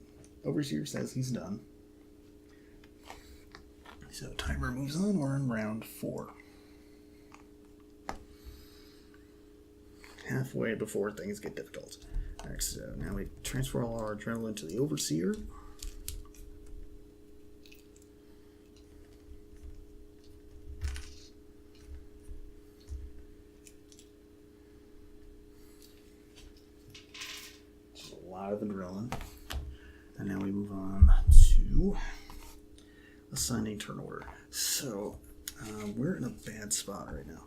Overseer says he's done. So timer moves on. We're in round 4. Halfway before things get difficult. Alright, so now we transfer all our adrenaline to the Overseer. Just a lot of adrenaline. And now we move on to assigning turn order. So we're in a bad spot right now.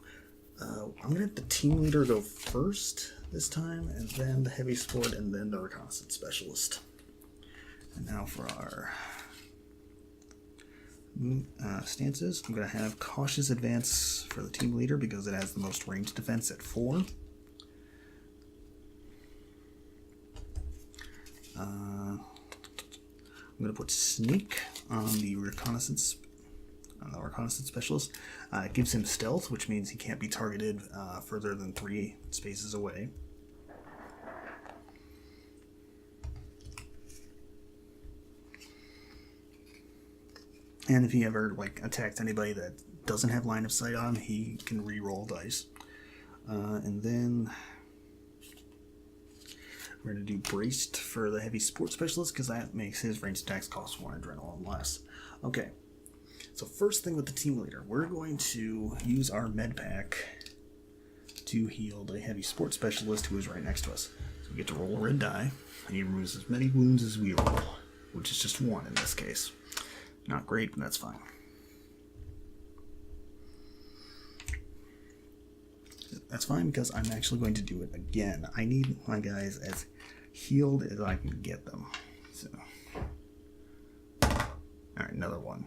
I'm gonna have the team leader go first this time, and then the heavy sport, and then the reconnaissance specialist. And now for our stances, I'm gonna have cautious advance for the team leader because it has the most ranged defense at 4. I'm gonna put sneak on the reconnaissance specialist. It gives him stealth, which means he can't be targeted further than 3 spaces away. And if he ever attacks anybody that doesn't have line of sight on, he can re-roll dice. And then we're going to do braced for the heavy sports specialist because that makes his ranged attacks cost 1 adrenaline less. Okay, so first thing with the team leader, we're going to use our med pack to heal the heavy sports specialist who is right next to us. So we get to roll a red die, and he removes as many wounds as we roll, which is just 1 in this case. Not great, but that's fine. That's fine because I'm actually going to do it again. I need my guys as healed as I can get them. So, alright, another 1.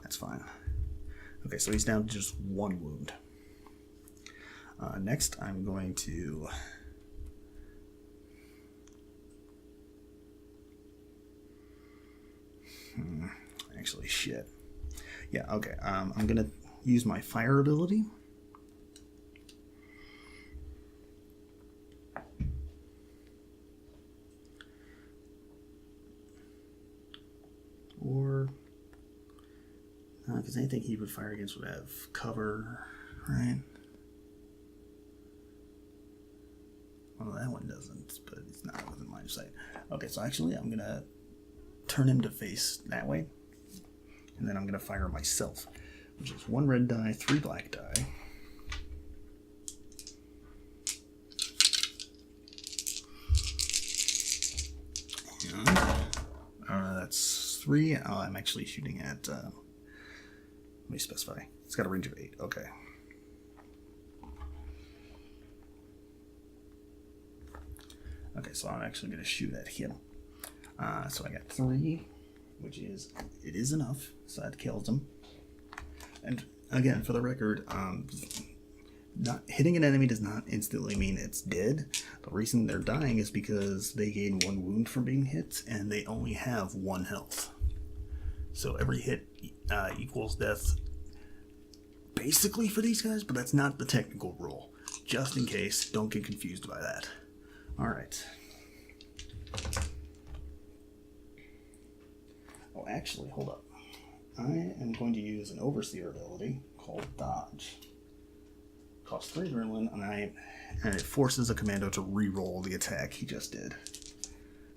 That's fine. Okay, so he's down to just 1 wound. Next, I'm going to actually, shit. Yeah, okay. I'm going to use my fire ability. Or, because anything he would fire against would have cover, right? Well, that one doesn't, but it's not within line of sight. Okay, so actually I'm going to turn him to face that way. And then I'm going to fire myself, which is 1 red die, 3 black die. And that's 3. I'm actually shooting at, let me specify. It's got a range of 8. Okay. Okay, so I'm actually going to shoot at him. So I got 3, which is, it is enough, so that kills him. And again, for the record, not hitting an enemy does not instantly mean it's dead. The reason they're dying is because they gain 1 wound from being hit, and they only have 1 health. So every hit equals death, basically, for these guys, but that's not the technical rule. Just in case, don't get confused by that. Alright. Oh, actually, hold up. I am going to use an overseer ability called Dodge. Costs 3 adrenaline, and it forces a commando to re-roll the attack he just did.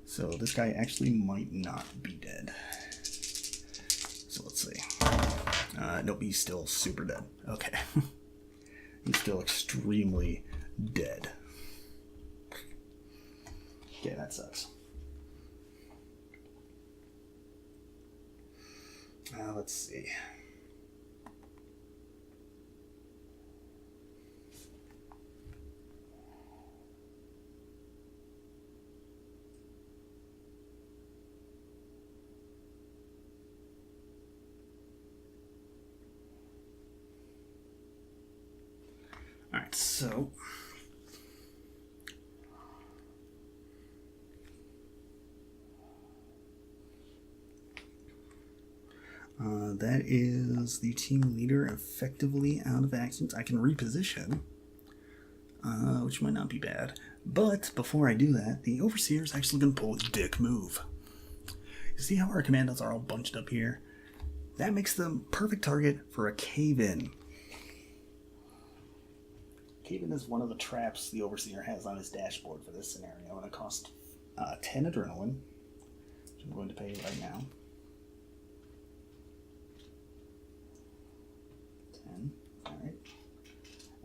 So this guy actually might not be dead. So let's see. Nope, he's still super dead. Okay. He's still extremely dead. Okay, that sucks. Let's see. Alright, so that is the team leader effectively out of actions. I can reposition, which might not be bad. But before I do that, the Overseer is actually going to pull a dick move. You see how our commandos are all bunched up here? That makes them perfect target for a cave-in. Cave-in is one of the traps the Overseer has on his dashboard for this scenario, and it costs 10 adrenaline, which I'm going to pay right now. 10, alright.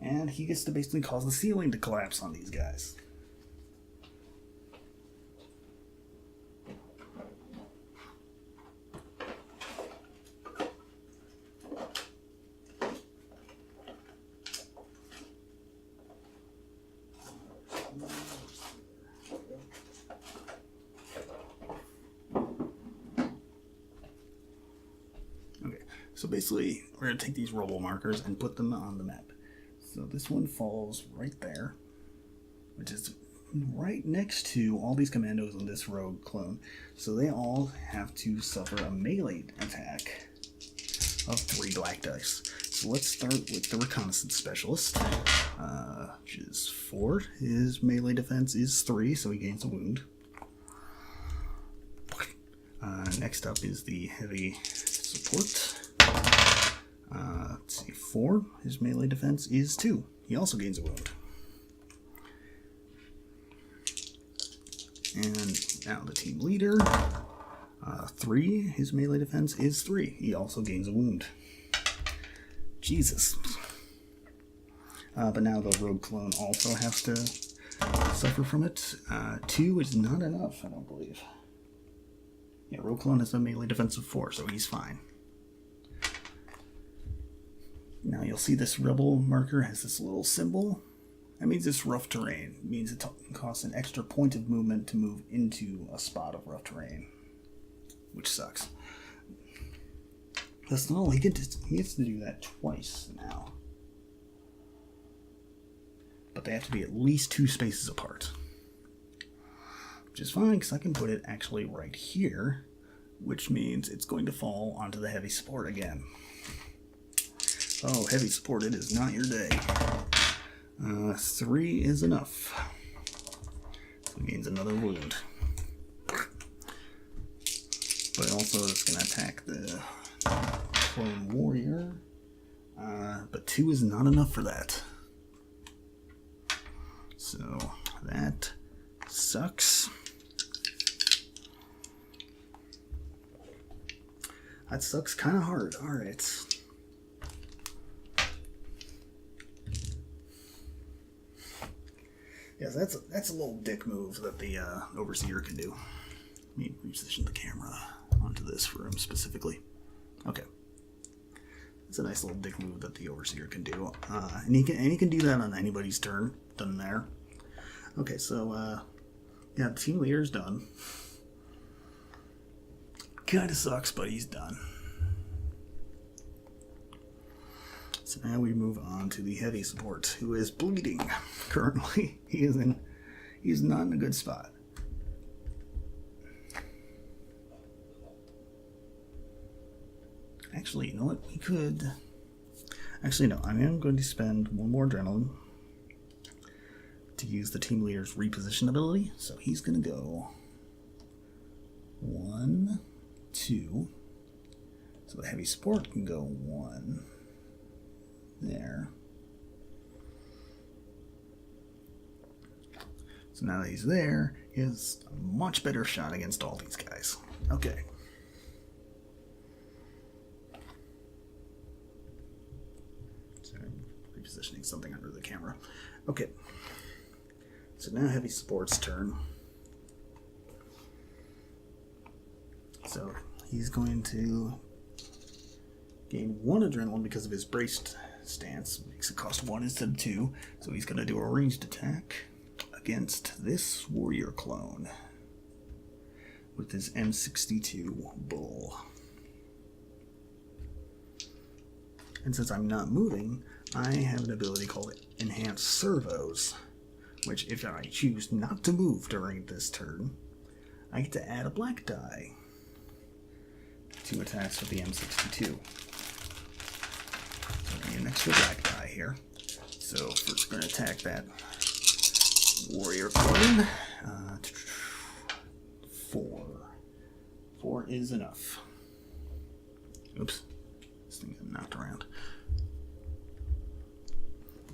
And he gets to basically cause the ceiling to collapse on these guys. So basically, we're going to take these rubble markers and put them on the map. So this one falls right there, which is right next to all these commandos in this rogue clone. So they all have to suffer a melee attack of 3 black dice. So let's start with the reconnaissance specialist, which is 4. His melee defense is 3, so he gains a wound. Next up is the heavy support. Let's see, 4. His melee defense is 2. He also gains a wound. And now the team leader. 3. His melee defense is 3. He also gains a wound. Jesus. But now the rogue clone also has to suffer from it. 2 is not enough, I don't believe. Yeah, rogue clone has a melee defense of 4, so he's fine. Now you'll see this rebel marker has this little symbol. That means it's rough terrain. It means it costs an extra point of movement to move into a spot of rough terrain, which sucks. That's not all. He gets to do that twice now. But they have to be at least 2 spaces apart. Which is fine, because I can put it actually right here, which means it's going to fall onto the heavy support again. Oh, heavy support, it is not your day. 3 is enough. So it gains another wound. But also it's going to attack the clone warrior. But 2 is not enough for that. So that sucks. That sucks kind of hard. Alright. Yes, that's a little dick move that the Overseer can do. Let me reposition the camera onto this room specifically. Okay. It's a nice little dick move that the Overseer can do. And he can do that on anybody's turn. Doesn't matter. Okay, so yeah, the team leader's done. Kinda sucks, but he's done. So now we move on to the heavy support, who is bleeding currently. He's not in a good spot. Actually, you know what? We could... Actually, no. I am going to spend 1 more adrenaline to use the team leader's reposition ability. So he's going to go 1, 2. So the heavy support can go 1 there. So now that he's there, he has a much better shot against all these guys. Okay. Sorry, I'm repositioning something under the camera. Okay. So now Heavy Support's turn. So he's going to gain 1 adrenaline because of his braced stance. Makes it cost 1 instead of 2. So he's going to do a ranged attack against this warrior clone with his M62 bull. And since I'm not moving, I have an ability called Enhanced Servos, which if I choose not to move during this turn, I get to add a black die to attacks with the M62. So I need an extra black die here. So first we're going to attack that warrior clone. 4. 4 is enough. Oops. This thing got knocked around.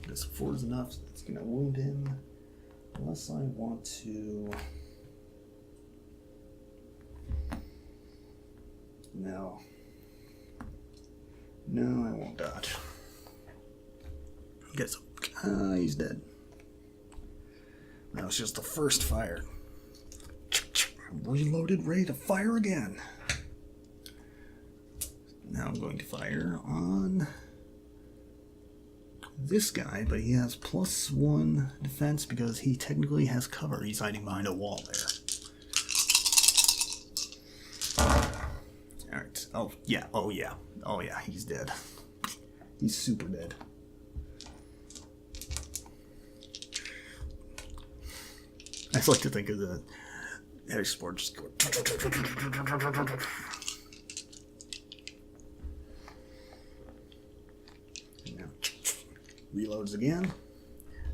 This 4 is enough. So it's going to wound him. Unless I want to... No. No, I won't dodge. Guess he's dead. That was just the first fire. Reloaded, ready to fire again. Now I'm going to fire on this guy, but he has +1 defense because he technically has cover. He's hiding behind a wall there. Alright. Oh, yeah. Oh, yeah. Oh, yeah. He's dead. He's super dead. I just like to think of the Heavy Support just going. And now reloads again,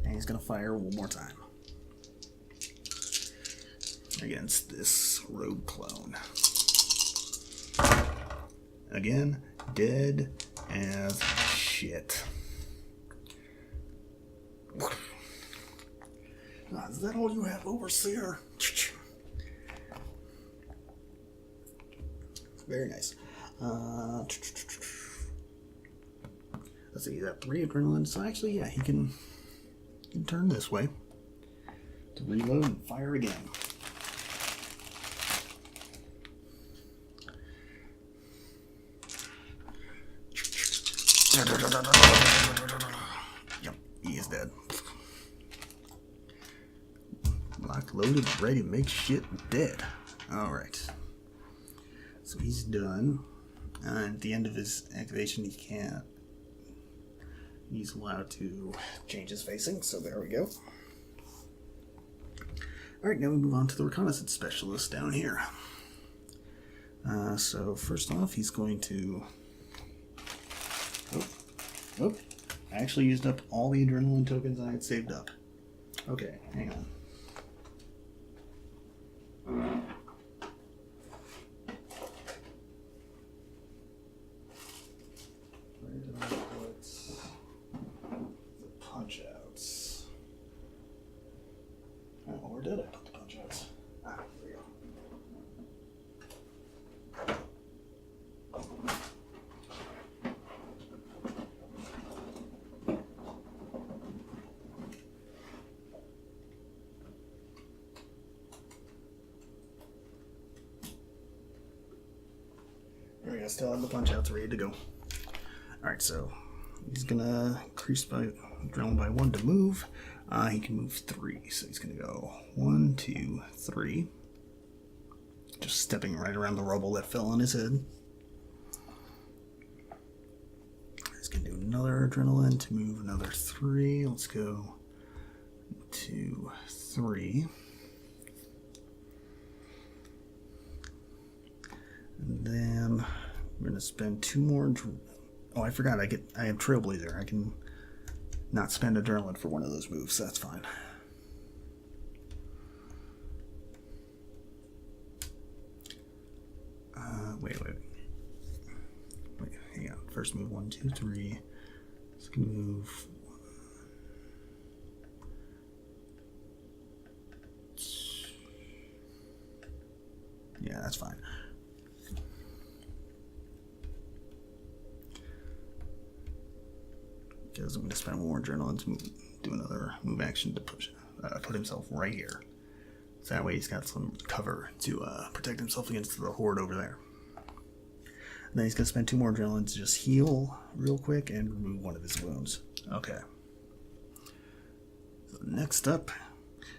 and he's gonna fire 1 more time against this rogue clone. Again, dead as shit. Is that all you have, Overseer? Very nice. Let's see, that 3 adrenaline. So actually, yeah, he can turn this way to reload and fire again. Yep, he is dead. Locked, loaded, ready to make shit dead. Alright. So he's done. At the end of his activation, he's allowed to change his facing, so there we go. Alright, now we move on to the reconnaissance specialist down here. So first off, he's going to... Oh, I actually used up all the adrenaline tokens I had saved up. Okay, hang on. Where did I put the punch-outs? Oh, where did I put the punch-outs? Ah, here we go. There we go, still have the punch-outs ready to go. Alright, so he's gonna increase by adrenaline by 1 to move. He can move 3, so he's gonna go 1, 2, 3. Just stepping right around the rubble that fell on his head. He's gonna do another adrenaline to move another 3. Let's go 2, 3. And then we're gonna spend 2 more. Oh, I forgot. I have Trailblazer. I can not spend adrenaline for one of those moves. So that's fine. Wait. Hang on. First move 1, 2, 3. Second move. Yeah, that's fine. Because I'm going to spend one more adrenaline to do another move action to put himself right here. So that way he's got some cover to protect himself against the horde over there. And then he's going to spend 2 more adrenaline to just heal real quick and remove one of his wounds. Okay. So next up,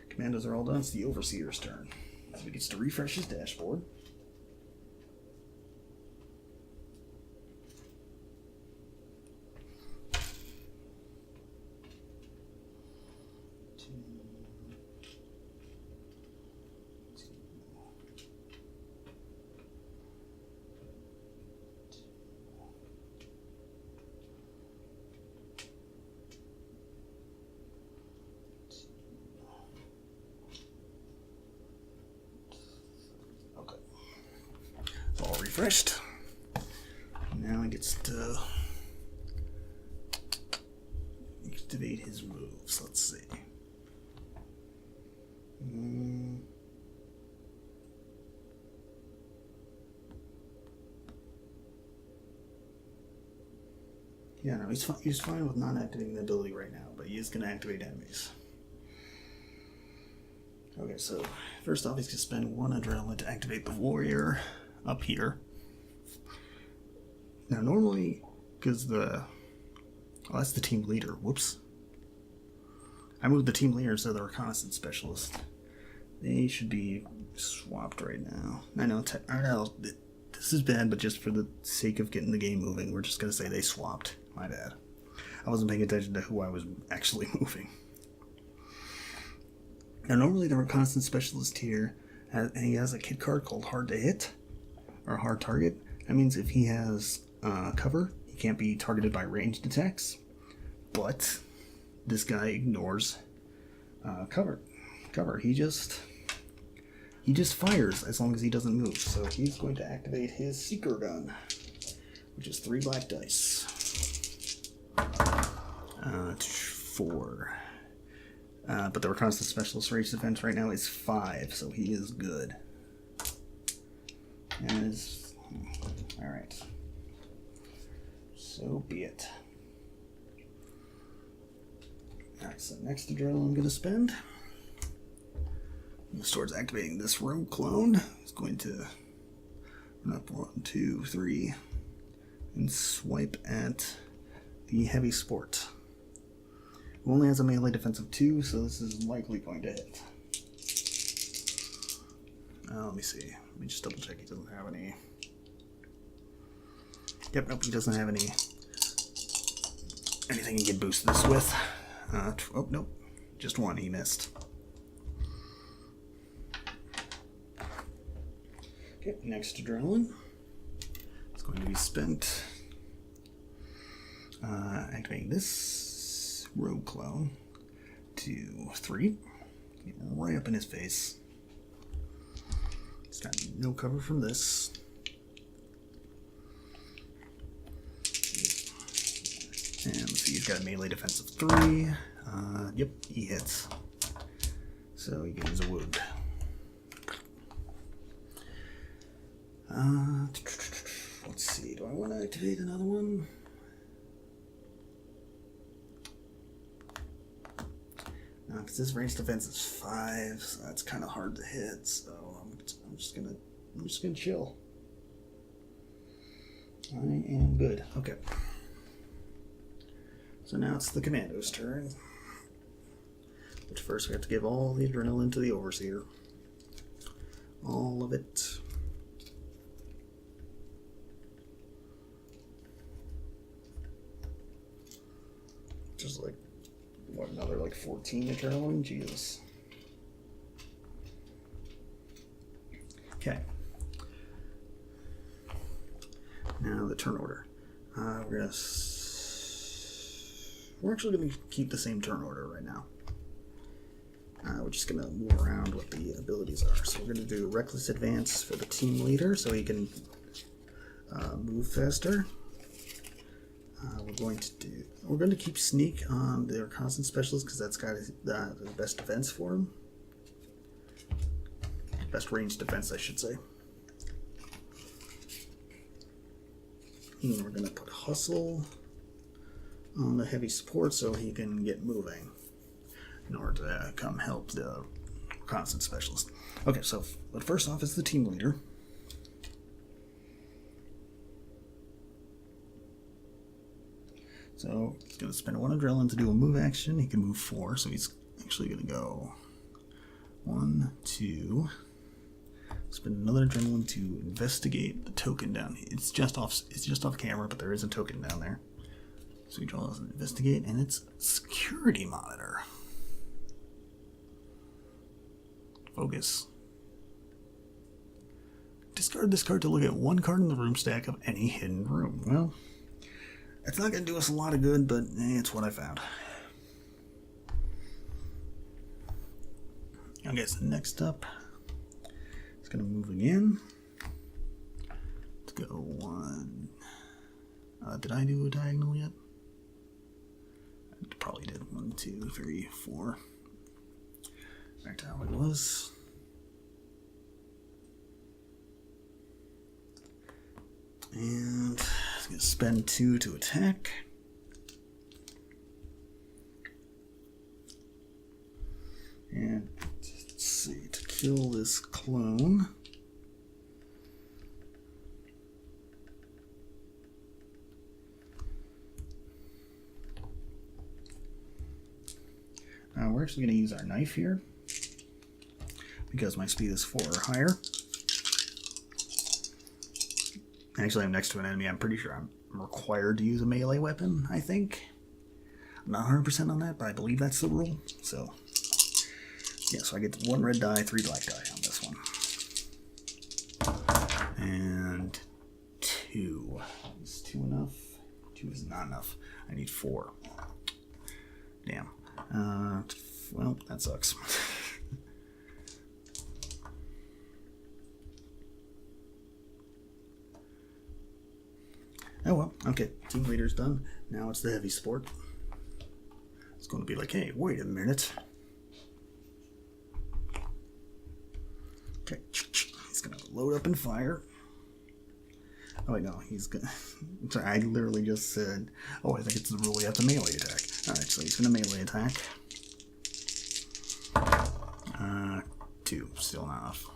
commandos are all done. It's the Overseer's turn. So he gets to refresh his dashboard. All refreshed. Now he gets to activate his moves. Let's see. Yeah, no, he's fine with not activating the ability right now, but he is going to activate enemies. Okay, so first off, he's going to spend 1 adrenaline to activate the warrior up here. Now normally, because that's the team leader. Whoops. I moved the team leader instead of the reconnaissance specialist. They should be swapped right now. I know this is bad, but just for the sake of getting the game moving, we're just going to say they swapped. My bad. I wasn't paying attention to who I was actually moving. Now normally the reconnaissance specialist here, he has a kit card called Hard to Hit, or Hard Target. That means if he has cover, he can't be targeted by ranged attacks. But this guy ignores cover. He just fires as long as he doesn't move. So he's going to activate his seeker gun, which is 3 black dice. 4. But the reconnaissance specialist range defense right now is 5, so he is good. Alright. So be it. Alright, so next adrenaline I'm going to spend goes towards activating this rogue clone. He's going to run up 1, 2, 3 and swipe at the heavy sport. It only has a melee defense of 2, so this is likely going to hit. Let me see. Let me just double check he doesn't have any. Yep, nope, he doesn't have anything he can boost this with. Oh, nope. Just 1, he missed. Okay, next adrenaline. It's going to be spent activating this rogue clone to 3. Get right up in his face. He's got no cover from this. And let's see, he's got a melee defense of 3. Yep, he hits. So he gains a wound. Let's see, do I want to activate another one? No, because this range defense is 5, so that's kind of hard to hit. So I'm just gonna chill. I am good. Okay. So now it's the commando's turn. Which first we have to give all the adrenaline to the overseer. All of it. Just like, what, another like 14 adrenaline? Jesus. Okay. Now the turn order. We're actually going to keep the same turn order right now. We're just going to move around what the abilities are. So we're going to do Reckless Advance for the team leader so he can move faster. We're going to keep Sneak on the Reconnaissance Specialist because that's got the best defense for him. Best range defense, I should say. And we're going to put hustle on the heavy support so he can get moving in order to come help the reconnaissance specialist. Okay, so but first off is the team leader. So he's going to spend 1 adrenaline to do a move action. He can move 4, so he's actually going to go 1, 2. Spend another adrenaline to investigate the token down. It's just off camera, but there is a token down there. So he draws an investigate, and it's security monitor. Focus. Discard this card to look at 1 card in the room stack of any hidden room. Well, it's not going to do us a lot of good, but it's what I found. Okay, so next up, it's going to move again. Let's go 1. Did I do a diagonal yet? I probably did. 1, 2, 3, 4. Back to how it was. And it's going to spend 2 to attack. And let's see, to kill this clone. We're actually going to use our knife here because my speed is 4 or higher. Actually, I'm next to an enemy. I'm pretty sure I'm required to use a melee weapon, I think. I'm not 100% on that, but I believe that's the rule. So, yeah, so I get 1 red die, 3 black die on this one. And 2. Is 2 enough? 2 is not enough. I need 4. Damn. Well, that sucks. Oh well, okay, team leader's done. Now it's the heavy sport. It's going to be like, hey, wait a minute. Okay, he's going to load up and fire. Oh wait, no, he's going to... Sorry, I literally just said, oh, I think it's the rule you have to melee attack. Alright, so he's going to melee attack. 2, still not enough.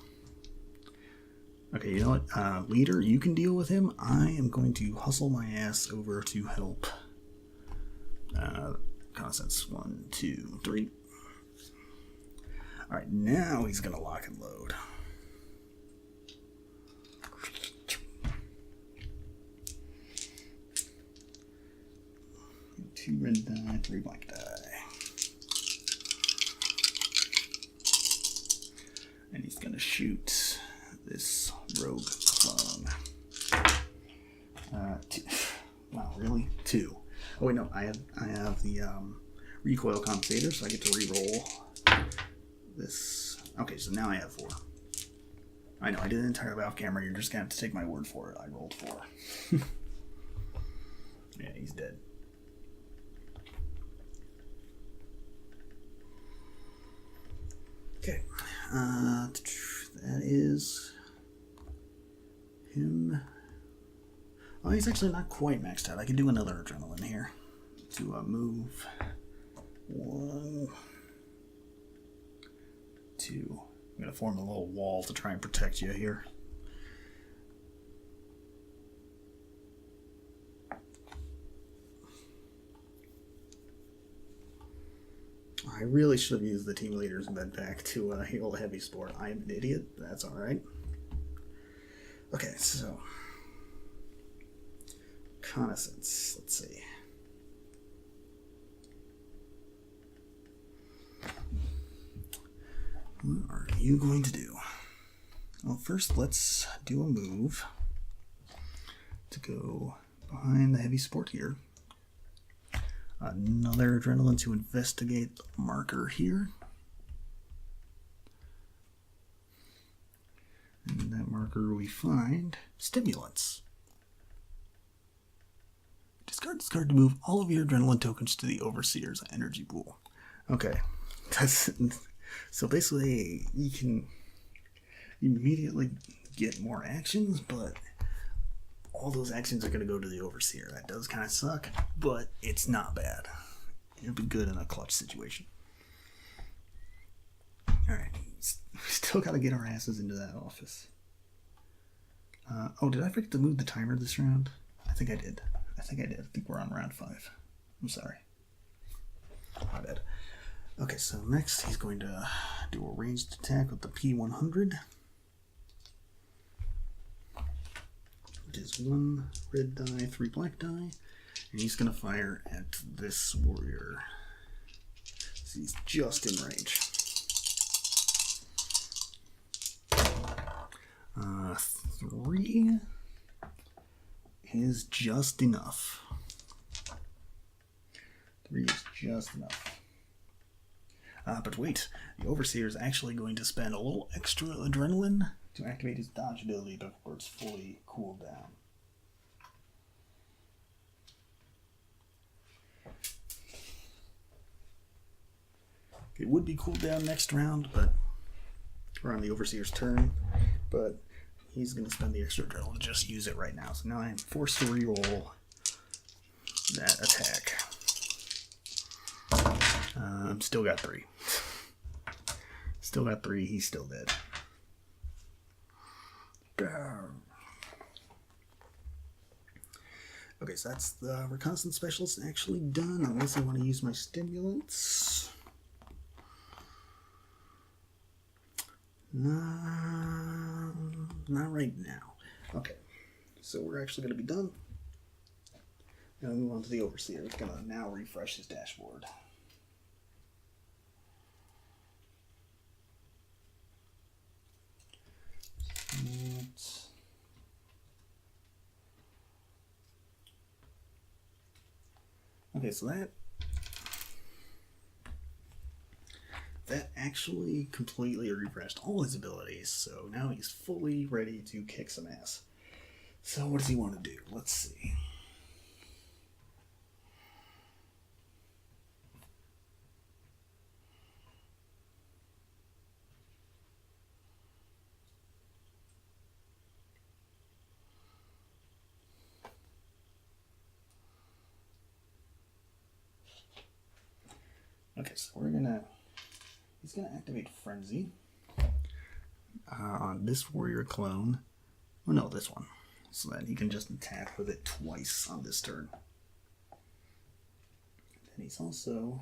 Okay, you know what? Leader, you can deal with him. I am going to hustle my ass over to help. Constance, 1, 2, 3. Alright, now he's going to lock and load. Two red die, 3 black die. And he's going to shoot this rogue clone. 2. Wow, really? 2. Oh wait, no, I have the recoil compensator, so I get to re-roll this. Okay, so now I have 4. I know, I did it entirely off camera. You're just going to have to take my word for it. I rolled 4. Yeah, he's dead. Okay, that is him. Oh, he's actually not quite maxed out. I can do another adrenaline here to move 1, 2. I'm going to form a little wall to try and protect you here. I really should have used the team leader's med pack to heal the heavy sport. I am an idiot. That's alright. Okay, so... Reconnaissance. Let's see. What are you going to do? Well, first let's do a move to go behind the heavy sport here. Another adrenaline to investigate the marker here. And in that marker we find stimulants. Discard this card to move all of your adrenaline tokens to the Overseer's energy pool. Okay. So basically you can immediately get more actions, but all those actions are going to go to the Overseer. That does kind of suck, but it's not bad. It'll be good in a clutch situation. Alright, we still got to get our asses into that office. Oh, did I forget to move the timer this round? I think I did. I think we're on round 5. I'm sorry. My bad. Okay, so next he's going to do a ranged attack with the P100. Which is 1 red die, 3 black die. And he's going to fire at this warrior. So he's just in range. 3 is just enough. 3 is just enough. But wait, the Overseer is actually going to spend a little extra adrenaline to activate his dodge ability before it's fully cooled down. It would be cooled down next round, but we're on the Overseer's turn. But he's going to spend the extra adrenaline to just use it right now. So now I am forced to reroll that attack. Still got 3. Still got 3. He's still dead. Okay, so that's the reconnaissance specialist actually done, unless I want to use my stimulants. Not right now. Okay, so we're actually going to be done. Now move on to the Overseer. It's going to now refresh his dashboard. Okay, so that actually completely refreshed all his abilities, so now he's fully ready to kick some ass. So what does he want to do? Let's see. Okay, so he's gonna activate Frenzy on this warrior clone. Oh no, this one. So that he can just attack with it twice on this turn. And he's also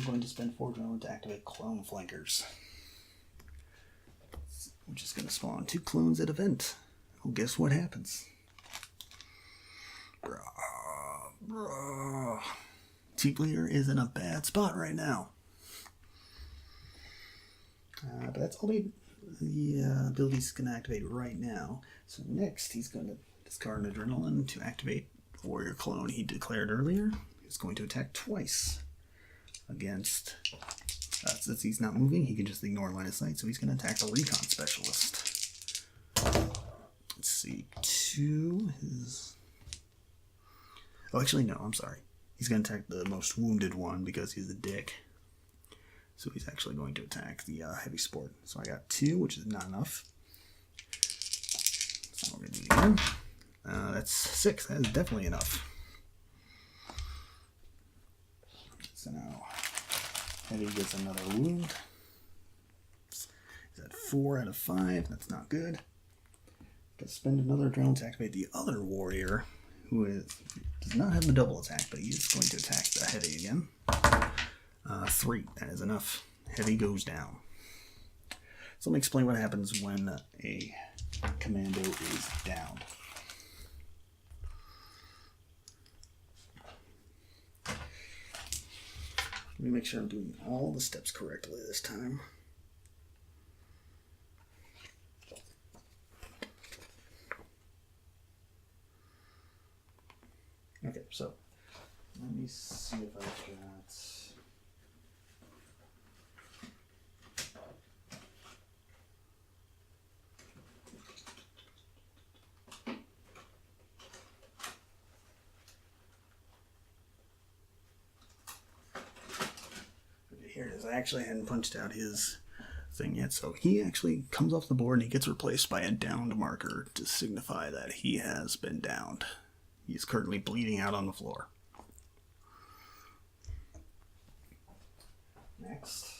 going to spend 4 adrenaline to activate Clone Flankers, which is going to spawn 2 clones at event. Well, guess what happens? Team leader is in a bad spot right now. But that's all the abilities he's going to activate right now. So next he's going to discard an adrenaline to activate the warrior clone he declared earlier. He's going to attack twice against, since he's not moving, he can just ignore line of sight, so he's going to attack the recon specialist. Let's see, 2 is... Oh, actually, no, I'm sorry. He's going to attack the most wounded one because he's a dick. So he's actually going to attack the heavy sport. So I got 2, which is not enough. So we're going to do it again. That's 6. That is definitely enough. So now heavy gets another wound. He's at 4 out of 5. That's not good. Got to spend another adrenaline to activate the other warrior, who does not have the double attack, but he is going to attack the heavy again. 3, that is enough. Heavy goes down. So let me explain what happens when a commando is down. Let me make sure I'm doing all the steps correctly this time. Okay, so let me see if I've got... Okay, here it is. I actually hadn't punched out his thing yet, so he actually comes off the board and he gets replaced by a downed marker to signify that he has been downed. He's currently bleeding out on the floor. Next.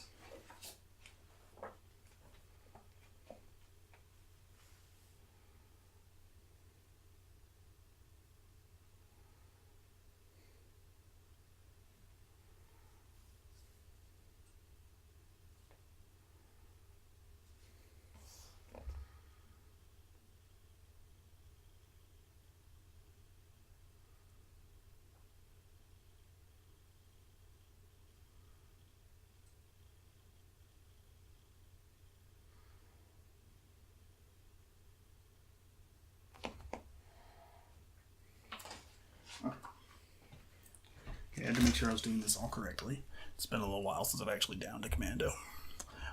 I had to make sure I was doing this all correctly. It's been a little while since I've actually downed a commando.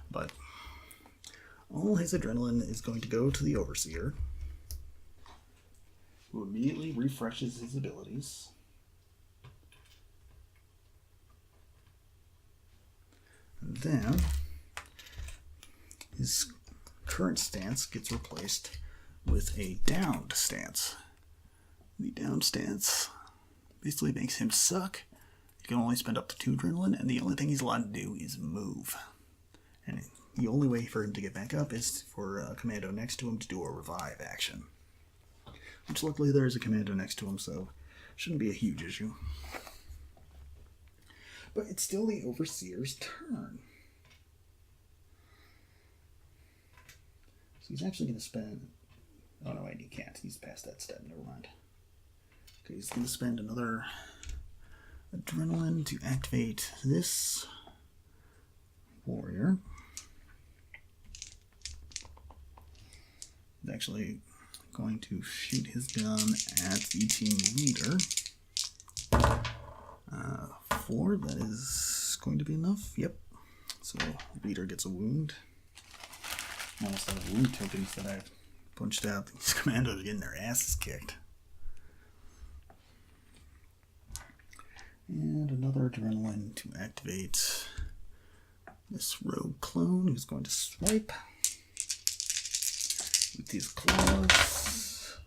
But all his adrenaline is going to go to the Overseer, who immediately refreshes his abilities. And then his current stance gets replaced with a downed stance. The downed stance basically makes him suck. He can only spend up to 2 adrenaline, and the only thing he's allowed to do is move. And the only way for him to get back up is for a commando next to him to do a revive action. Which luckily there is a commando next to him, so shouldn't be a huge issue. But it's still the Overseer's turn. So he's actually going to spend... Oh no, wait, he can't. He's past that step, never mind. Okay, he's going to spend another adrenaline to activate this warrior. He's actually going to shoot his gun at the team leader. 4, that is going to be enough. Yep. So, leader gets a wound. I almost have wound tokens that I've punched out. These commandos are getting their asses kicked. And another adrenaline to activate this rogue clone who's going to swipe with these claws.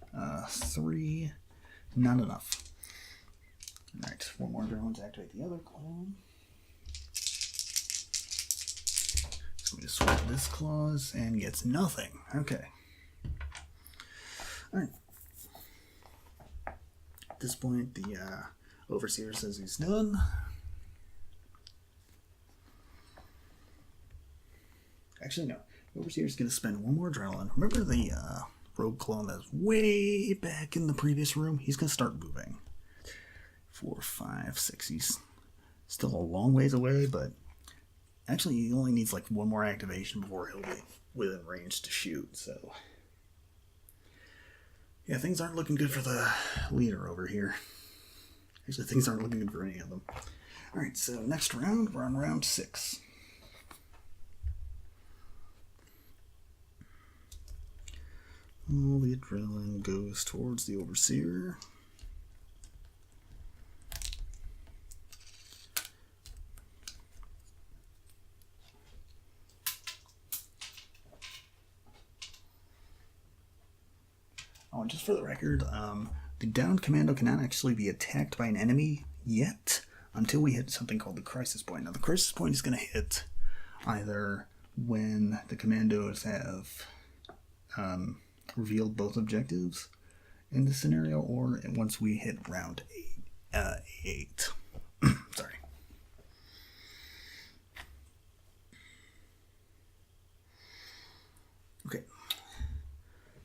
3, not enough. Alright, 1 more adrenaline to activate the other clone. He's going to swipe this claws and gets nothing. Okay. Alright. At this point, the Overseer says he's done. Actually, no. The Overseer's going to spend 1 more adrenaline. Remember the rogue clone that's way back in the previous room? He's going to start moving. 4, 5, 6. He's still a long ways away, but actually he only needs like 1 more activation before he'll be within range to shoot. So, yeah, things aren't looking good for the leader over here. Actually, things aren't looking good for any of them. Alright, so next round, we're on round 6. All the adrenaline goes towards the Overseer. Oh, and just for the record, the downed commando cannot actually be attacked by an enemy yet until we hit something called the crisis point. Now, the crisis point is going to hit either when the commandos have revealed both objectives in this scenario, or once we hit round 8. Sorry. Okay.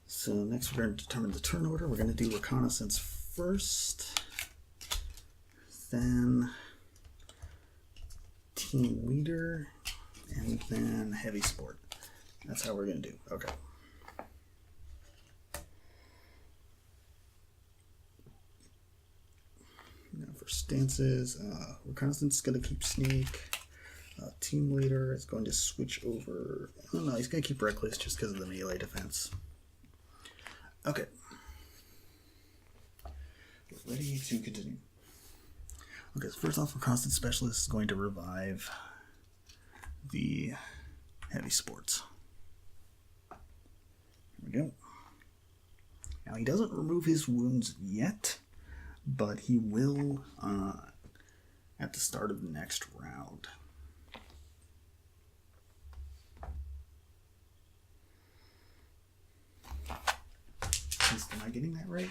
So next we're going to determine the turn order. We're going to do reconnaissance first, then team leader, and then heavy support. That's how we're going to do. Okay. Now for stances, reconnaissance is going to keep sneak. Team leader is going to switch over. I don't know, he's going to keep reckless just because of the melee defense. Okay. Ready to continue. Okay, so first off, reconnaissance specialist is going to revive the heavy sports. Here we go. Now he doesn't remove his wounds yet, but he will at the start of the next round. Am I getting that right?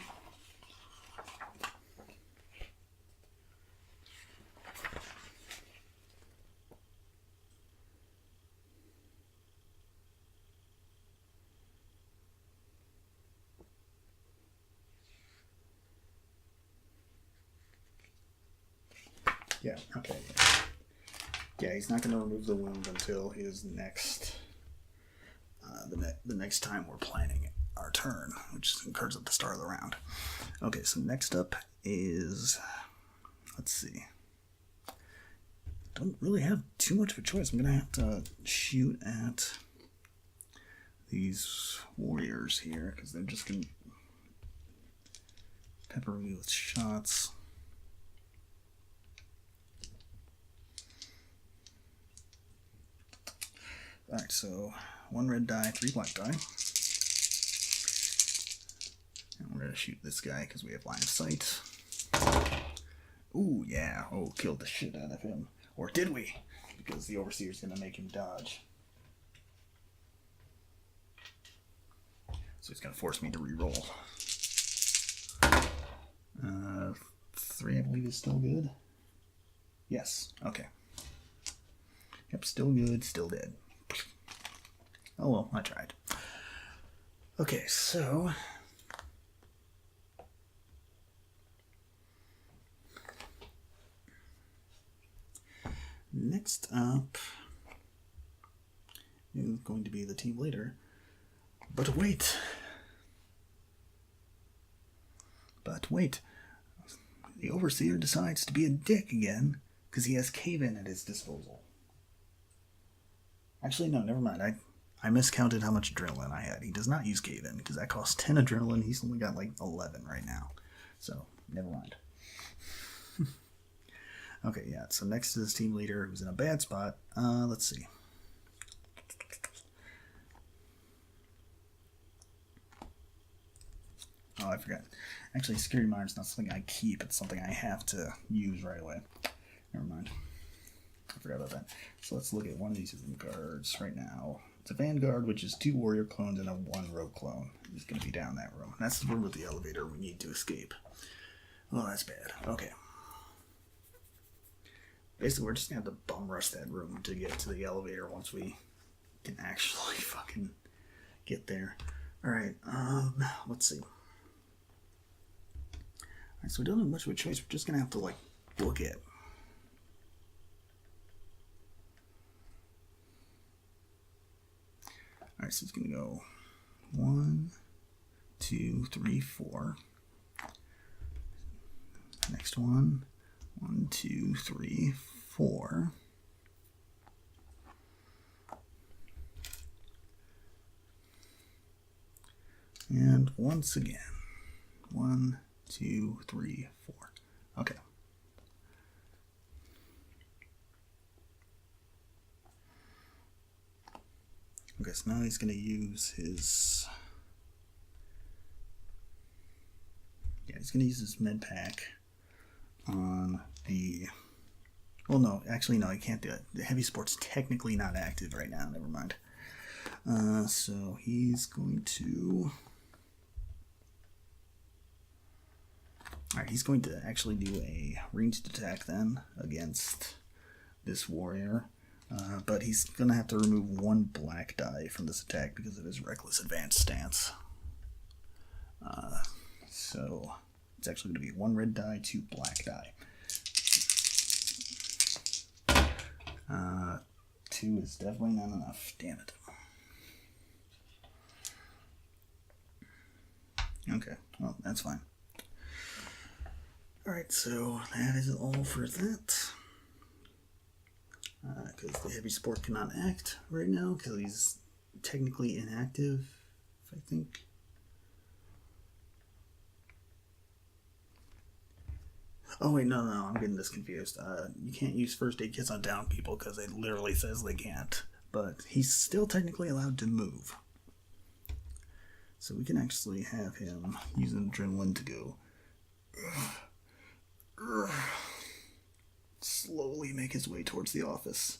Yeah, okay. Yeah, he's not going to remove the wound until his next, the next time we're planning our turn, which occurs at the start of the round. Okay, so next up is, let's see. Don't really have too much of a choice. I'm going to have to shoot at these warriors here, because they're just going to pepper me with shots. Alright, so 1 red die, 3 black die. And we're going to shoot this guy because we have line of sight. Ooh, yeah. Oh, killed the shit out of him. Or did we? Because the Overseer's going to make him dodge. So he's going to force me to re-roll. 3, I believe, is still good. Yes. Okay. Yep, still good, still dead. Oh well, I tried. Okay, so next up is going to be the team leader. But wait. The Overseer decides to be a dick again because he has cave-in at his disposal. Actually, no, never mind. I miscounted how much adrenaline I had. He does not use cave-in because that costs 10 adrenaline. He's only got like 11 right now. So, never mind. Okay, yeah. So next is team leader who's in a bad spot. Let's see. Oh, I forgot. Actually, Security Miner's not something I keep. It's something I have to use right away. Never mind. I forgot about that. So let's look at one of these room cards right now. It's a Vanguard, which is 2 warrior clones and a 1 rogue clone. He's going to be down that room. That's the room with the elevator we need to escape. Oh, that's bad. Okay. Basically, we're just going to have to bum rush that room to get to the elevator once we can actually fucking get there. Alright, let's see. Alright, so we don't have much of a choice. We're just going to have to, like, book it. Alright, so it's going to go 1, 2, 3, 4. Next one, 1, 2, 3, 4. And once again, 1, 2, 3, 4. Okay. Okay, so now he's going to use his... Yeah, he's going to use his med pack on the... Well, no, actually, no, he can't do it. The heavy sport's technically not active right now. Never mind. So he's going to... Alright, he's going to actually do a ranged attack then against this warrior. But he's going to have to remove 1 black die from this attack because of his reckless advanced stance. So it's actually going to be 1 red die, 2 black die. 2 is definitely not enough. Damn it. Okay, well, that's fine. Alright, so that is all for that. Because the heavy sport cannot act right now because he's technically inactive, I think. Oh wait, no, I'm getting this confused. You can't use first aid kits on down people because it literally says they can't. but he's still technically allowed to move. So we can actually have him use adrenaline to go slowly make his way towards the office,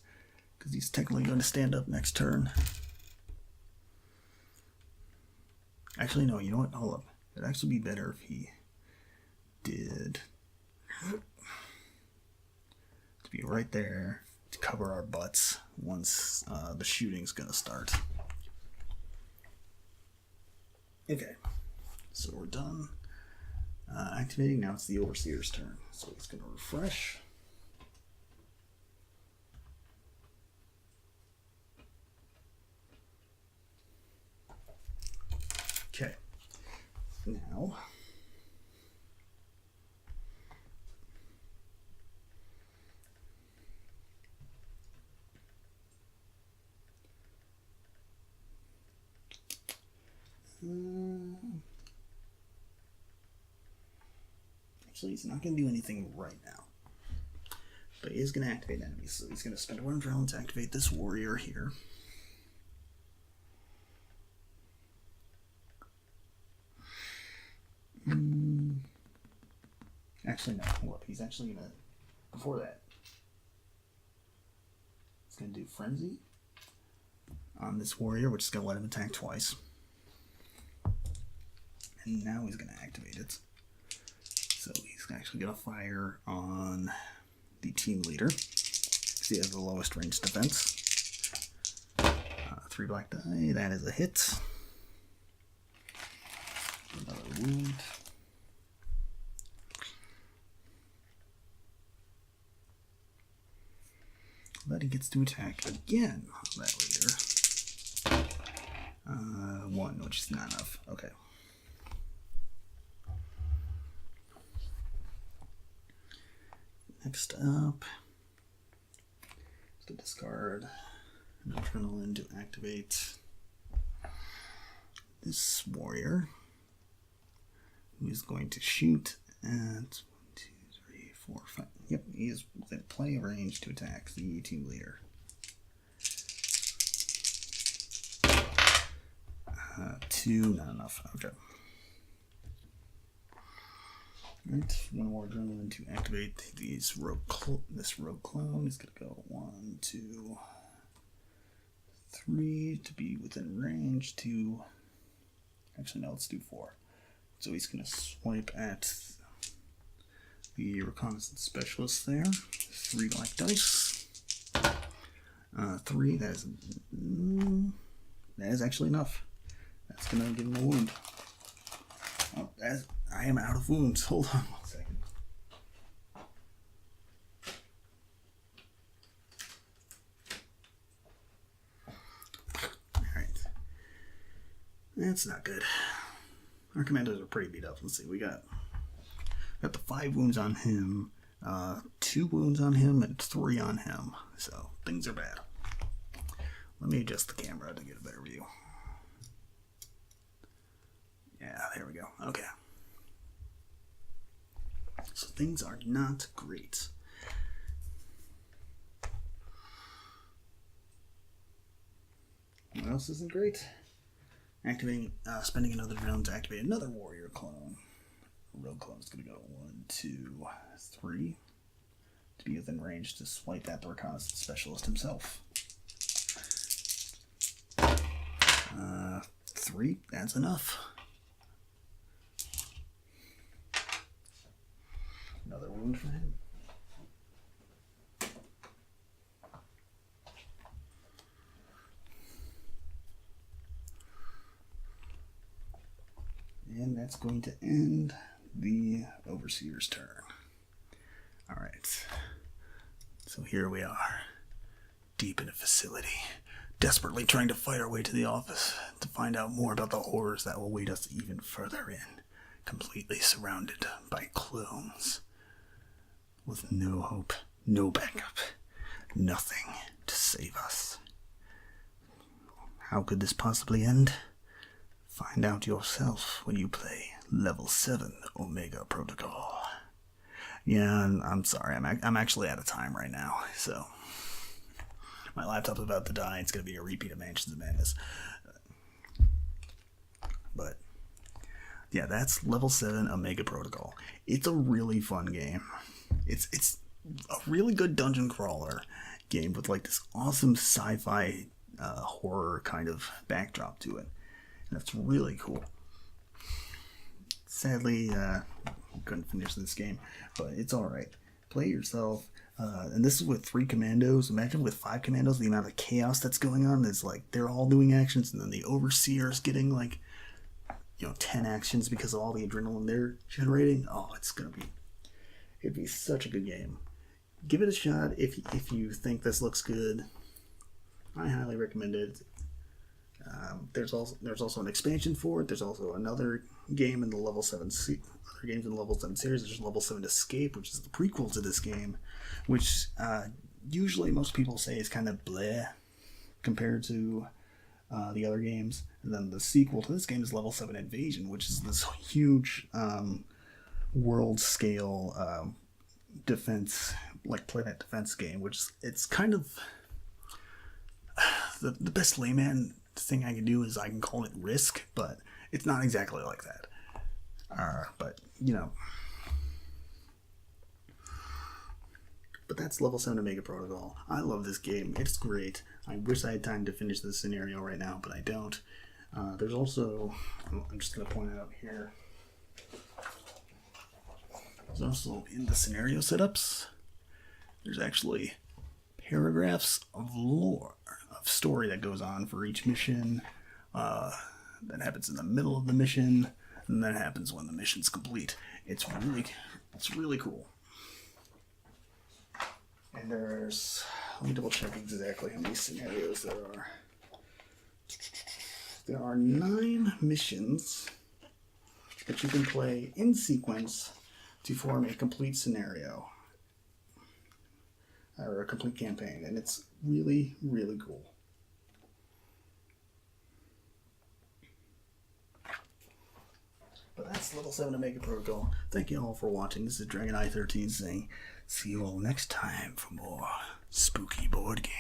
because he's technically going to stand up next turn. Actually, no, you know what? Hold up. It'd actually be better if he did to be right there to cover our butts once the shooting's going to start. Okay, so we're done activating. Now it's the Overseer's turn. So he's going to refresh. Okay, now actually he's not going to do anything right now, but he is going to activate enemies. So he's going to spend one adrenaline to activate this warrior here. Actually, no. Hold up. He's actually going to, before that, he's going to do Frenzy on this warrior, which is going to let him attack twice. And now he's going to activate it. So he's actually going to fire on the team leader, because he has the lowest range defense. 3 black die. That is a hit. Another wound. But he gets to attack again on that leader. 1, which is not enough. Okay. Next up, to discard an adrenaline to activate this warrior, who is going to shoot at 1, 2, 3, 4, 5. Yep, he is within play range to attack the team leader. 2, not enough. Okay. Alright, 1 more adrenaline to activate this rogue clone. He's going to go 1, 2, 3 to be within range to... Actually, no, let's do 4. So he's going to swipe at the reconnaissance specialist there. 3 black dice. 3, that is actually enough. That's going to give him a wound. Oh, I am out of wounds. Hold on 1 second. Alright. That's not good. Our commandos are pretty beat up. Let's see, we got the 5 wounds on him, 2 wounds on him, and 3 on him. So, things are bad. Let me adjust the camera to get a better view. Yeah, there we go. Okay. So things are not great. What else isn't great? Spending another adrenaline to activate another warrior clone. Rogue clone is going to go 1, 2, 3 to be within range to swipe at the reconnaissance specialist himself. 3, that's enough. Another wound for him. And that's going to end the Overseer's turn. Alright. So here we are, deep in a facility, desperately trying to fight our way to the office to find out more about the horrors that will await us even further in, completely surrounded by clones. With no hope, no backup, nothing to save us. How could this possibly end? Find out yourself when you play Level 7 Omega Protocol. Yeah, I'm sorry, I'm actually out of time right now, so... my laptop's about to die. It's going to be a repeat of Mansions of Madness. But yeah, that's level 7 Omega Protocol. It's a really fun game. It's a really good dungeon crawler game with like this awesome sci-fi horror kind of backdrop to it. And it's really cool. Sadly, couldn't finish this game, but it's alright. Play it yourself. And this is with 3 commandos. Imagine with 5 commandos, the amount of chaos that's going on. Is like they're all doing actions, and then the overseer is getting like 10 actions because of all the adrenaline they're generating. Oh, it'd be such a good game. Give it a shot if you think this looks good. I highly recommend it. There's also an expansion for it. There's also another game in the level 7 other games in the level 7 series. There's level 7 Escape, which is the prequel to this game, which usually most people say is kind of bleh compared to the other games. And then the sequel to this game is level 7 Invasion, which is this huge world scale defense, like planet defense game, which it's kind of the best layman thing I can do is I can call it Risk, but it's not exactly like that. But that's level 7 Omega Protocol. I love this game. It's great. I wish I had time to finish this scenario right now, but I don't. There's also, I'm just going to point it out here. There's also in the scenario setups, there's actually paragraphs of lore, of story that goes on for each mission. That happens in the middle of the mission, and that happens when the mission's complete. It's really cool. And let me double check exactly how many scenarios there are. There are 9 missions that you can play in sequence to form a complete scenario. Or a complete campaign, and it's really, really cool. But that's level 7 Omega Protocol. Thank you all for watching. This is Dragon Eye 13 saying, see you all next time for more spooky board games.